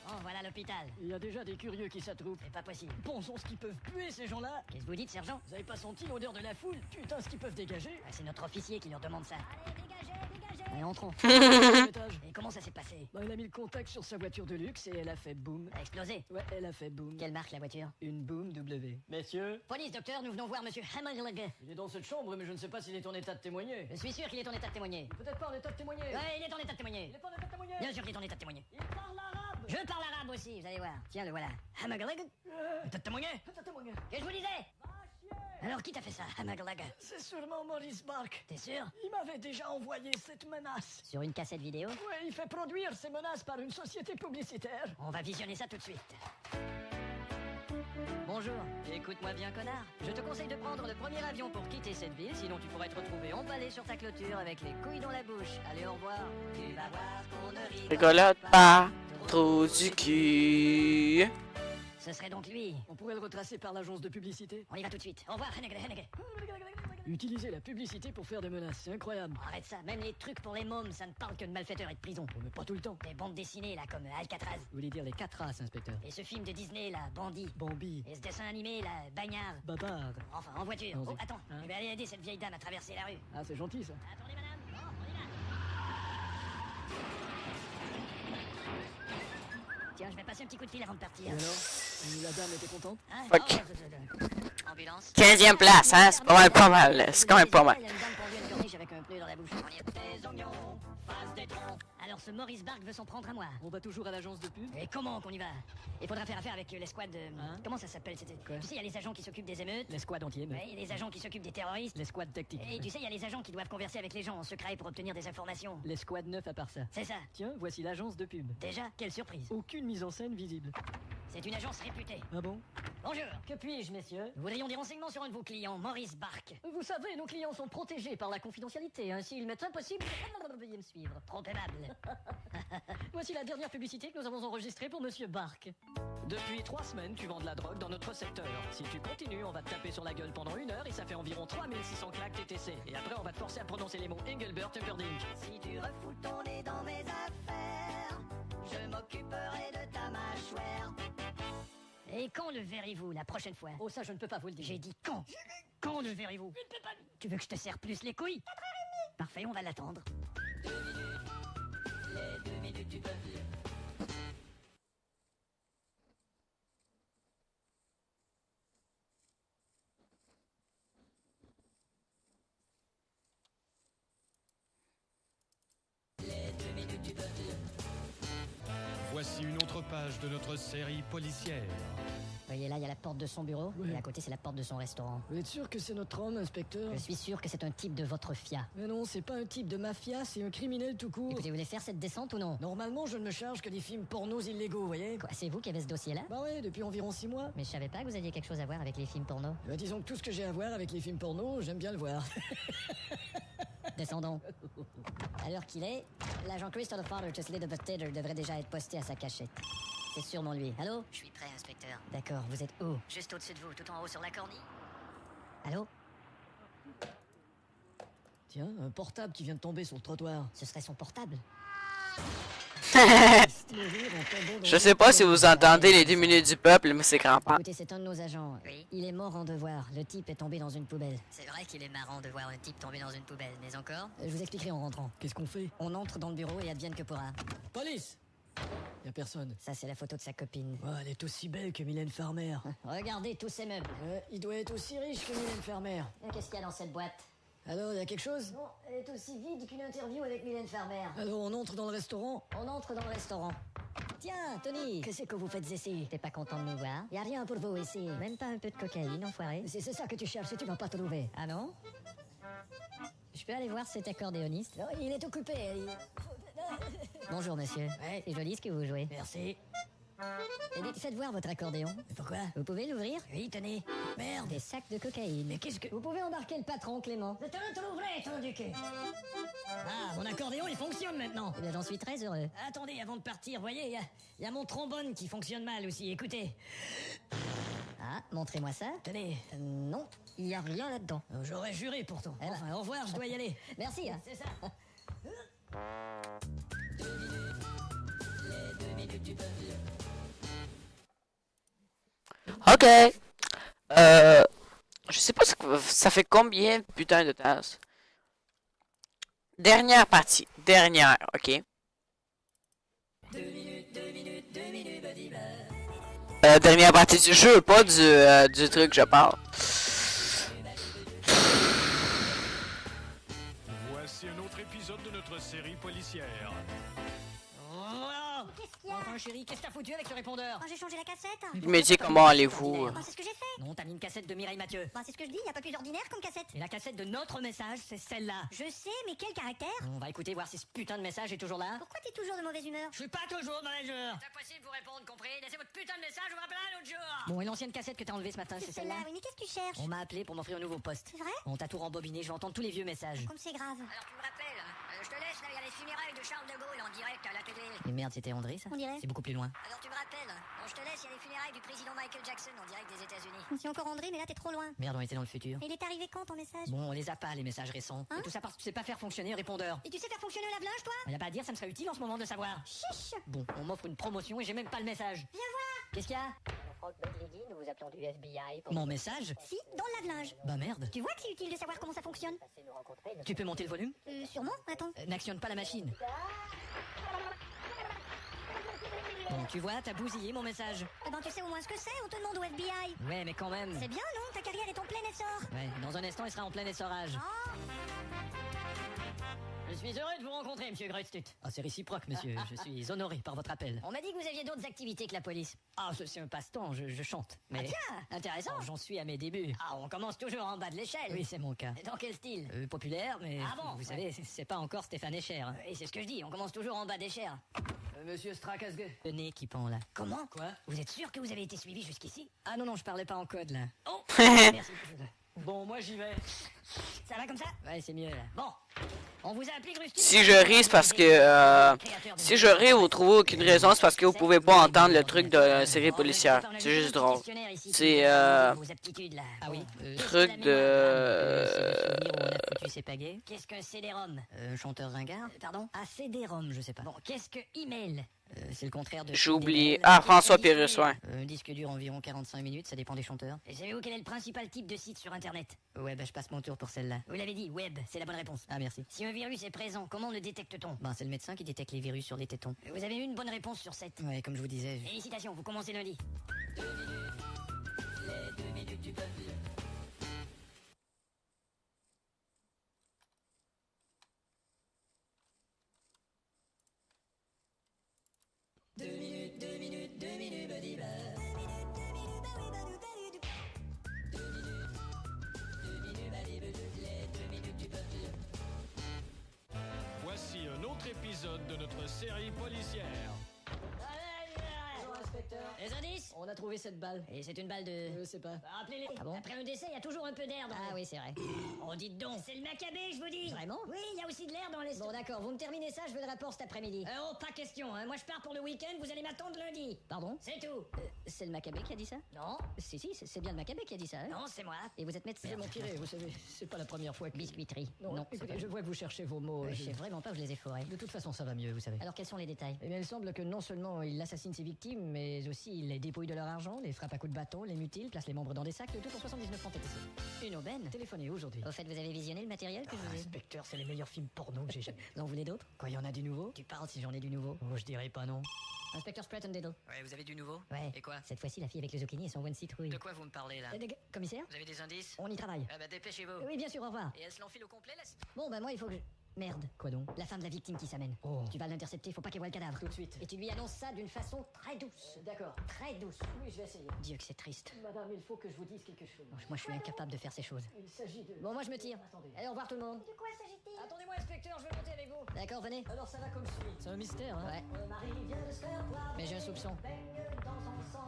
Speaker 10: Oh, voilà l'hôpital.
Speaker 9: Il y a déjà des curieux qui s'attroupent.
Speaker 10: C'est pas possible.
Speaker 9: Bon sang, ce qu'ils peuvent puer, ces gens-là.
Speaker 10: Qu'est-ce que vous dites, sergent?
Speaker 9: Vous avez pas senti l'odeur de la foule? Putain, ce qu'ils peuvent dégager.
Speaker 10: Ah, c'est notre officier qui leur demande ça. Allez, dégagez.
Speaker 9: Allez, entrons. Deuxième étage.
Speaker 10: Et comment ça s'est passé?
Speaker 9: Bah, il a mis le contact sur sa voiture de luxe et elle a fait boum.
Speaker 10: A explosé?
Speaker 9: Ouais, elle a fait boum.
Speaker 10: Quelle marque la voiture?
Speaker 9: Une boum W. Messieurs,
Speaker 10: Police, docteur, nous venons voir monsieur Hammerlager.
Speaker 9: il est dans cette chambre, mais je ne sais pas s'il est en état de témoigner.
Speaker 10: Je suis sûr qu'il est en état de témoigner.
Speaker 9: Peut-être pas en état de témoigner.
Speaker 10: Ouais, il est en état de témoigner.
Speaker 9: Il est pas en état de témoigner.
Speaker 10: Bien sûr qu'il est en état de témoigner.
Speaker 9: Il parle arabe.
Speaker 10: Je parle arabe aussi, vous allez voir. Tiens, le voilà. Hammerlager. État de témoigner?
Speaker 9: État de témoigner.
Speaker 10: Qu'est-ce que je vous disais? Alors, qui t'a fait ça, Hammerlager?
Speaker 9: C'est sûrement Maurice Bark.
Speaker 10: T'es sûr?
Speaker 9: Il m'avait déjà envoyé cette menace.
Speaker 10: Sur une cassette vidéo?
Speaker 9: Ouais, il fait produire ces menaces par une société publicitaire.
Speaker 10: On va visionner ça tout de suite.
Speaker 8: Bonjour, écoute-moi bien connard. Je te conseille de prendre le premier avion pour quitter cette ville, sinon tu pourrais te retrouver empalé sur ta clôture avec les couilles dans la bouche. Allez, au revoir. Tu vas voir qu'on ne rit
Speaker 1: Rigolote pas trop du cul.
Speaker 10: Ce serait donc lui.
Speaker 9: On pourrait le retracer par l'agence de publicité.
Speaker 10: On y va tout de suite. Au revoir, Henneger.
Speaker 9: Utiliser la publicité pour faire des menaces, c'est incroyable.
Speaker 10: Arrête ça, même les trucs pour les mômes, ça ne parle que de malfaiteurs et de prison.
Speaker 9: Oh, mais pas tout le temps.
Speaker 10: Des bandes dessinées, là, comme Alcatraz.
Speaker 9: Vous voulez dire les 4 races, inspecteur?
Speaker 10: Et ce film de Disney, là, Bandit.
Speaker 9: Bambi,
Speaker 10: Et ce dessin animé, là, Bagnard.
Speaker 9: Babar.
Speaker 10: Enfin, en voiture.
Speaker 9: Allons-y.
Speaker 10: Oh, attends.
Speaker 9: Hein?
Speaker 10: Je vais aller aider cette vieille dame à traverser la rue.
Speaker 9: Ah, c'est gentil ça.
Speaker 10: Attendez, madame. Bon, on y va. Tiens, je vais passer un petit coup de fil avant de partir.
Speaker 9: Et alors la dame était contente?
Speaker 10: Hein?
Speaker 1: Fuck.
Speaker 10: Oh,
Speaker 8: Ambulance.
Speaker 1: 15e place, hein? C'est pas mal, là. C'est quand même pas mal.
Speaker 10: Il y a une dame pendue à une corniche avec un pneu dans la bouche.
Speaker 8: On y est des oignons, face des troncs.
Speaker 10: Alors ce Maurice Bark veut s'en prendre à moi.
Speaker 9: On va toujours à l'agence de pub?
Speaker 10: Et comment qu'on y va? Il faudra faire affaire avec l'escouade de...
Speaker 9: Hein?
Speaker 10: Comment ça s'appelle? C'était quoi? Tu sais, il y a les agents qui s'occupent des émeutes.
Speaker 9: L'escouade entière.
Speaker 10: Ouais, il y a les agents qui s'occupent des terroristes.
Speaker 9: L'escouade tactique.
Speaker 10: Et tu sais, il y a les agents qui doivent converser avec les gens en secret pour obtenir des informations.
Speaker 9: L'escouade 9 à part ça.
Speaker 10: C'est ça.
Speaker 9: Tiens, voici l'agence de pub.
Speaker 10: Déjà, quelle surprise.
Speaker 9: Aucune mise en scène visible.
Speaker 10: C'est une agence réputée.
Speaker 9: Ah bon?
Speaker 10: Bonjour.
Speaker 9: Que puis-je, messieurs?
Speaker 10: Nous voudrions des renseignements sur un de vos clients, Maurice Bark.
Speaker 9: Vous savez, nos clients sont protégés par la confidentialité. Ainsi, il m'est impossible... Veuillez me suivre.
Speaker 10: Trop aimable.
Speaker 9: Voici la dernière publicité que nous avons enregistrée pour Monsieur Bark. Depuis 3 semaines, tu vends de la drogue dans notre secteur. Si tu continues, on va te taper sur la gueule pendant 1 heure et ça fait environ 3600 claques TTC. Et après, on va te forcer à prononcer les mots Engelbert Humperdinck.
Speaker 5: Si tu refous ton nez dans mes affaires, je m'occuperai de ta mâchoire.
Speaker 10: Et quand le verrez-vous la prochaine fois?
Speaker 9: Oh, ça, je ne peux pas vous le dire.
Speaker 10: J'ai dit quand? Quand le verrez-vous? Tu veux que je te serre plus les couilles? Parfait, on va l'attendre.
Speaker 5: Les 2 minutes du peuple.
Speaker 7: Voici une autre page de notre série policière.
Speaker 10: Vous voyez là, il y a la porte de son bureau.
Speaker 9: Oui.
Speaker 10: Et à côté, c'est la porte de son restaurant.
Speaker 9: Vous êtes sûr que c'est notre homme, inspecteur?
Speaker 10: Je suis sûr que c'est un type de votre FIA.
Speaker 9: Mais non, c'est pas un type de mafia, c'est un criminel tout court.
Speaker 10: Écoutez, vous voulez faire cette descente ou non?
Speaker 9: Normalement, je ne me charge que des films pornos illégaux, vous voyez?
Speaker 10: Quoi, c'est vous qui avez ce dossier-là?
Speaker 9: Bah ouais, depuis environ 6 mois.
Speaker 10: Mais je savais pas que vous aviez quelque chose à voir avec les films porno.
Speaker 9: Bah disons que tout ce que j'ai à voir avec les films pornos, j'aime bien le voir.
Speaker 10: Descendons. À l'heure qu'il est, l'agent Christopher Potter, Chesley de Theater devrait déjà être posté à sa cachette. C'est sûrement lui. Allô?
Speaker 8: Je suis prêt, inspecteur.
Speaker 10: D'accord, vous êtes où?
Speaker 8: Juste au-dessus de vous, tout en haut sur la cornille.
Speaker 10: Allô?
Speaker 9: Tiens, un portable qui vient de tomber sur le trottoir.
Speaker 10: Ce serait son portable.
Speaker 1: Je sais pas si vous entendez les 2 minutes du peuple, mais c'est grand-père.
Speaker 10: Écoutez, c'est un de nos agents.
Speaker 8: Oui.
Speaker 10: Il est mort en devoir. Le type est tombé dans une poubelle.
Speaker 8: C'est vrai qu'il est marrant de voir un type tomber dans une poubelle, mais encore.
Speaker 10: Je vous expliquerai en rentrant.
Speaker 9: Qu'est-ce qu'on fait?
Speaker 10: On entre dans le bureau et advienne que pourra.
Speaker 9: Police! Y a personne.
Speaker 10: Ça, c'est la photo de sa copine.
Speaker 9: Oh, elle est aussi belle que Mylène Farmer.
Speaker 10: Regardez tous ces meubles.
Speaker 9: Il doit être aussi riche que Mylène Farmer.
Speaker 10: Qu'est-ce qu'il y a dans cette boîte?
Speaker 9: Alors, y a quelque chose?
Speaker 10: Non, elle est aussi vide qu'une interview avec Mylène Farmer.
Speaker 9: Alors, on entre dans le restaurant?
Speaker 10: On entre dans le restaurant. Tiens, Tony, qu'est-ce que vous faites ici? T'es pas content de nous voir? Y a rien pour vous ici. Même pas un peu de cocaïne, enfoiré? C'est ça que tu cherches, tu vas pas trouver. Ah non? Je peux aller voir cet accordéoniste? Non, il est occupé. Bonjour, monsieur.
Speaker 9: Ouais.
Speaker 10: C'est joli ce que vous jouez.
Speaker 9: Merci.
Speaker 10: Eh bien, faites voir votre accordéon.
Speaker 9: Mais pourquoi?
Speaker 10: Vous pouvez l'ouvrir?
Speaker 9: Oui, tenez. Merde.
Speaker 10: Des sacs de cocaïne.
Speaker 9: Mais qu'est-ce que...
Speaker 10: Vous pouvez embarquer le patron, Clément.
Speaker 9: Je te le trouverai, ton du cul. Ah, mon accordéon, il fonctionne maintenant.
Speaker 10: Eh bien, j'en suis très heureux.
Speaker 9: Attendez, avant de partir, voyez, il y a mon trombone qui fonctionne mal aussi, écoutez.
Speaker 10: Ah, montrez-moi ça.
Speaker 9: Tenez.
Speaker 10: Non, il y a rien là-dedans.
Speaker 9: J'aurais juré pourtant.
Speaker 10: Eh ben.
Speaker 9: Enfin, au revoir, je dois y aller.
Speaker 10: Merci. Hein.
Speaker 9: C'est ça.
Speaker 1: Ok. Je sais pas ça fait combien putain de temps. Dernière partie. Dernière, ok. Dernière partie du jeu, pas du truc je parle.
Speaker 7: Voici un autre épisode de notre série policière.
Speaker 9: Voilà.
Speaker 10: Qu'est-ce qu'il y a?
Speaker 9: Enfin, chérie, qu'est-ce que t'as foutu avec ce répondeur?
Speaker 10: J'ai changé la cassette.
Speaker 1: Métier, comment allez-vous?
Speaker 10: C'est ce que j'ai fait.
Speaker 9: Non, t'as mis une cassette de Mireille Mathieu.
Speaker 10: C'est ce que je dis, y a pas plus ordinaire comme cassette.
Speaker 9: Et la cassette de notre message, c'est celle-là.
Speaker 10: Je sais, mais quel caractère?
Speaker 9: On va écouter voir si ce putain de message est toujours là.
Speaker 10: Pourquoi t'es toujours de mauvaise humeur?
Speaker 9: Je suis pas toujours dans les heures.
Speaker 8: C'est impossible de vous répondre, compris? Laissez votre putain de message, je vous rappellerai un autre jour.
Speaker 9: Bon, et l'ancienne cassette que t'as enlevée ce matin, c'est celle-là?
Speaker 10: Oui, mais qu'est-ce que tu cherches?
Speaker 9: On m'a appelé pour m'offrir un nouveau poste.
Speaker 10: C'est vrai?
Speaker 9: On t'a tout rembobiné, je vais entendre tous les vieux messages.
Speaker 10: Comme c'est grave.
Speaker 8: Alors tu me rappelles, je te laisse, là, il y a les funérailles de Charles de Gaulle en direct à la télé.
Speaker 9: Mais merde, c'était André, ça?
Speaker 10: On dirait.
Speaker 9: C'est beaucoup plus loin.
Speaker 8: Alors tu me rappelles, je te laisse, il y a les funérailles du président Michael Jackson en direct des États-Unis.
Speaker 10: C'est encore André, mais là t'es trop loin.
Speaker 9: Merde, on était dans le futur.
Speaker 10: Et il est arrivé quand ton message?
Speaker 9: Bon, on les a pas, les messages récents.
Speaker 10: Hein?
Speaker 9: Et tout ça parce que tu sais pas faire fonctionner un répondeur.
Speaker 10: Et tu sais faire fonctionner le lave-linge, toi?
Speaker 9: Y a pas à dire, ça me serait utile en ce moment de le savoir.
Speaker 10: Chiche!
Speaker 9: Bon, on m'offre une promotion et j'ai même pas le message.
Speaker 10: Viens voir!
Speaker 9: Qu'est-ce qu'il y a?
Speaker 10: Franck Buglidi, nous vous appelons du FBI pour
Speaker 9: Mon message?
Speaker 10: Si, dans le lave-linge.
Speaker 9: Bah merde.
Speaker 10: Tu vois que c'est utile de savoir comment ça fonctionne?
Speaker 9: Bah, Tu peux monter le volume?
Speaker 10: Sûrement, attends.
Speaker 9: N'actionne pas la machine.
Speaker 8: Bon, tu vois, t'as bousillé mon message.
Speaker 10: Eh ben, tu sais au moins ce que c'est, on te demande au FBI.
Speaker 8: Ouais, mais quand même.
Speaker 10: C'est bien, non? Ta carrière est en plein essor.
Speaker 8: Ouais, dans un instant, il sera en plein essorage.
Speaker 10: Oh.
Speaker 8: Je suis heureux de vous rencontrer, monsieur Grutstut. Ah, c'est réciproque, monsieur. Je suis honoré par votre appel.
Speaker 10: On m'a dit que vous aviez d'autres activités que la police.
Speaker 8: Ah, c'est un passe-temps, je chante. Mais
Speaker 10: Tiens, intéressant.
Speaker 8: oh, j'en suis à mes débuts.
Speaker 10: Ah, on commence toujours en bas de l'échelle.
Speaker 8: Oui, c'est mon cas.
Speaker 10: Dans quel style?
Speaker 8: Populaire, mais
Speaker 10: Ah bon,
Speaker 8: vous savez, c'est pas encore Stéphane Escher. Hein.
Speaker 10: Et c'est ce que je dis, on commence toujours en bas d'échelle.
Speaker 8: Monsieur Strakasgue. Le nez qui pend là.
Speaker 10: Comment?
Speaker 8: Quoi?
Speaker 10: Vous êtes sûr que vous avez été suivi jusqu'ici?
Speaker 8: Ah non, je parlais pas en code là.
Speaker 10: Oh, merci.
Speaker 8: Bon, moi j'y vais.
Speaker 10: Ça va comme ça?
Speaker 8: Ouais, c'est mieux là.
Speaker 10: Bon, on vous a appelé Grustus.
Speaker 1: Si je ris, c'est parce que... si je ris, vous trouvez aucune raison, c'est parce que vous pouvez pas entendre le truc de la série policière. C'est juste drôle. C'est
Speaker 10: Vos aptitudes là.
Speaker 8: Ah oui.
Speaker 1: truc de...
Speaker 8: On a foutu ses pagaies.
Speaker 10: Qu'est-ce qu'un CD-ROM?
Speaker 8: Chanteur ringard.
Speaker 10: Pardon?
Speaker 8: Ah, CD-ROM, je sais pas.
Speaker 10: Bon, qu'est-ce que email?
Speaker 8: C'est le contraire de...
Speaker 1: J'ai oublié. Ah, François Pérus, ouais.
Speaker 8: Un disque dure environ 45 minutes, ça dépend des chanteurs.
Speaker 10: Et savez-vous quel est le principal type de site sur Internet?
Speaker 8: Ouais, bah je passe mon tour pour celle-là.
Speaker 10: Vous l'avez dit, web, c'est la bonne réponse.
Speaker 8: Ah, merci.
Speaker 10: Si un virus est présent, comment le détecte-t-on?
Speaker 8: Ben, c'est le médecin qui détecte les virus sur les tétons.
Speaker 10: Vous avez eu une bonne réponse sur 7.
Speaker 8: Ouais, comme je vous disais.
Speaker 10: Félicitations, vous commencez lundi.
Speaker 7: Voici un autre épisode de notre série policière.
Speaker 10: Les indices?
Speaker 8: On a trouvé cette balle.
Speaker 10: Et c'est une balle de...
Speaker 8: Je sais pas.
Speaker 10: Rappelez-les.
Speaker 8: Ah bon?
Speaker 10: Après un décès, il y a toujours un peu d'air dans
Speaker 8: Ah oui, c'est vrai.
Speaker 10: Oh, dites donc. C'est le macabé, je vous dis.
Speaker 8: Vraiment?
Speaker 10: Oui, il y a aussi de l'air dans les... Bon, d'accord, vous me terminez ça, je veux le rapport cet après-midi. Oh, pas question, hein. Moi, je pars pour le week-end, vous allez m'attendre lundi.
Speaker 8: Pardon?
Speaker 10: C'est tout.
Speaker 8: C'est le macabé qui a dit ça?
Speaker 10: Non?
Speaker 8: Si, c'est bien le macabé qui a dit ça, hein?
Speaker 10: Non, c'est moi.
Speaker 8: Et vous êtes médecin?
Speaker 10: C'est mon
Speaker 8: tiré, vous savez, c'est pas la première fois que...
Speaker 10: Biscuiterie.
Speaker 8: Non,
Speaker 10: c'est
Speaker 8: écoutez,
Speaker 10: pas-
Speaker 8: je vois que vous cherchez vos mots.
Speaker 10: Je sais vraiment pas, je les ai forés.
Speaker 8: De toute façon, ça va mieux, vous savez.
Speaker 10: Alors, quels sont les détails?
Speaker 8: Eh bien, il semble que non seulement il assassine ses victimes, mais aussi il les dépouille de leur argent, les frappe à coups de bâton, les mutile, place les membres dans des sacs, le tout pour 79 francs TTC.
Speaker 10: Une aubaine?
Speaker 8: Téléphonez aujourd'hui.
Speaker 10: Au fait, vous avez visionné le matériel que je vous ai...
Speaker 8: Inspecteur, c'est les meilleurs films porno que j'ai jamais.
Speaker 10: Vous en voulez d'autres?
Speaker 8: Quoi, il y en a du nouveau?
Speaker 10: Tu parles si j'en ai du nouveau.
Speaker 8: Oh, je dirais pas non.
Speaker 10: Inspecteur Sprat Diddle.
Speaker 8: Ouais, vous avez du nouveau?
Speaker 10: Ouais.
Speaker 8: Et quoi?
Speaker 10: Cette fois-ci, la fille avec le zucchini et son one citrouille.
Speaker 8: De quoi vous me parlez là?
Speaker 10: Commissaire?
Speaker 8: Vous avez des indices?
Speaker 10: On y travaille.
Speaker 8: Ah bah dépêchez-vous.
Speaker 10: Oui, bien sûr, au revoir.
Speaker 8: Et elle se l'enfile au complet là?
Speaker 10: Bon, bah moi, il faut que je... Merde.
Speaker 8: Quoi donc?
Speaker 10: La femme de la victime qui s'amène.
Speaker 8: Oh.
Speaker 10: Tu vas l'intercepter, faut pas qu'elle voie le cadavre.
Speaker 8: Tout de suite.
Speaker 10: Et tu lui annonces ça d'une façon très douce.
Speaker 8: D'accord.
Speaker 10: Très douce.
Speaker 8: Oui, je vais essayer.
Speaker 10: Dieu que c'est triste.
Speaker 8: Madame, il faut que je vous dise quelque chose.
Speaker 10: Moi, je suis incapable de faire ces choses.
Speaker 8: Il s'agit de...
Speaker 10: Bon, moi, je me tire.
Speaker 8: Attendez.
Speaker 10: Allez, au revoir tout le monde.
Speaker 11: De quoi s'agit-il?
Speaker 8: Attendez-moi, inspecteur, je vais monter avec vous.
Speaker 10: D'accord, venez.
Speaker 8: Alors ça va comme suit. C'est un mystère, hein?
Speaker 10: Ouais. Mais j'ai un soupçon.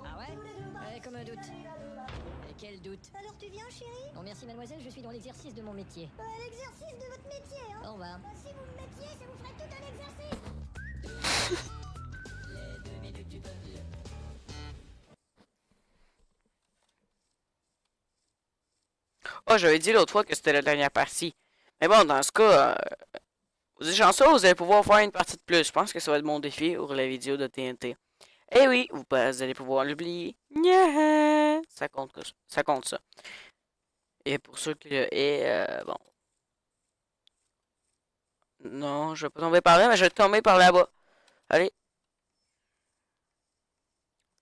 Speaker 10: Ah ouais? Ouais, comme un doute. Et quel doute?
Speaker 11: Alors tu viens, chérie?
Speaker 10: Non, merci, mademoiselle, je suis dans l'exercice de mon métier.
Speaker 11: L'exercice de votre métier, hein?
Speaker 10: Au revoir.
Speaker 11: Si vous me mettiez, ça vous ferait tout un exercice.
Speaker 1: Oh, j'avais dit l'autre fois que c'était la dernière partie. Mais bon, dans ce cas, vous êtes chanceux, vous allez pouvoir faire une partie de plus. Je pense que ça va être mon défi pour la vidéo de TNT. Eh oui, vous allez pouvoir l'oublier. Yeah! Ça compte, ça compte ça. Et pour ceux qui le est, bon. Non, je vais pas tomber par là, mais je vais tomber par là-bas. Allez.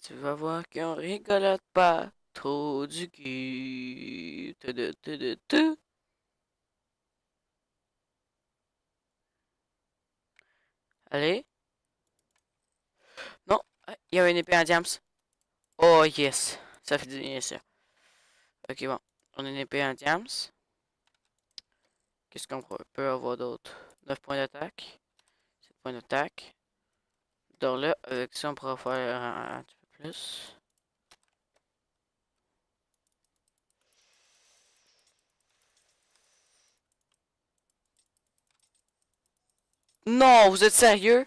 Speaker 1: Tu vas voir qu'on rigolote pas trop du cul. Tu. Allez. Non, il y a une épée en diams. Oh yes, ça fait du bien ça. Ok, bon, on a une épée en diams. Qu'est-ce qu'on peut avoir d'autre? 9 points d'attaque. 7 points d'attaque. Donc là, avec ça, on pourra faire un petit peu plus. Non, vous êtes sérieux?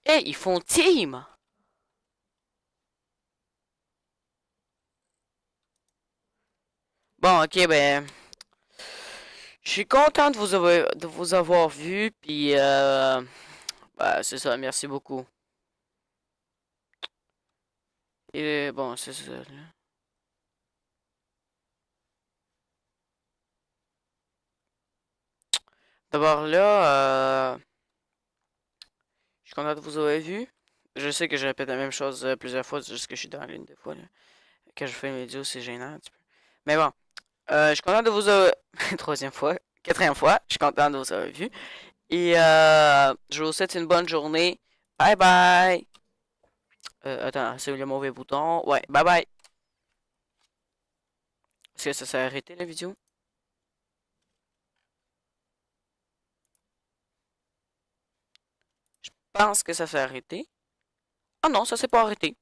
Speaker 1: Eh, ils font team! Bon, ok, ben... Je suis content de vous avoir vu, puis bah, c'est ça, merci beaucoup. Et bon, c'est ça, là. D'abord là, je suis content de vous avoir vu. Je sais que je répète la même chose plusieurs fois, c'est juste que je suis dans la ligne des fois. Là. Quand je fais une vidéo, c'est gênant un petit peu. Mais bon, je suis content de vous avoir... Troisième fois, quatrième fois, je suis content de vous avoir vu. Et je vous souhaite une bonne journée. Bye bye! Attends, c'est le mauvais bouton. Ouais, bye bye! Est-ce que ça s'est arrêté la vidéo? Je pense que ça s'est arrêté. Ah non, ça s'est pas arrêté.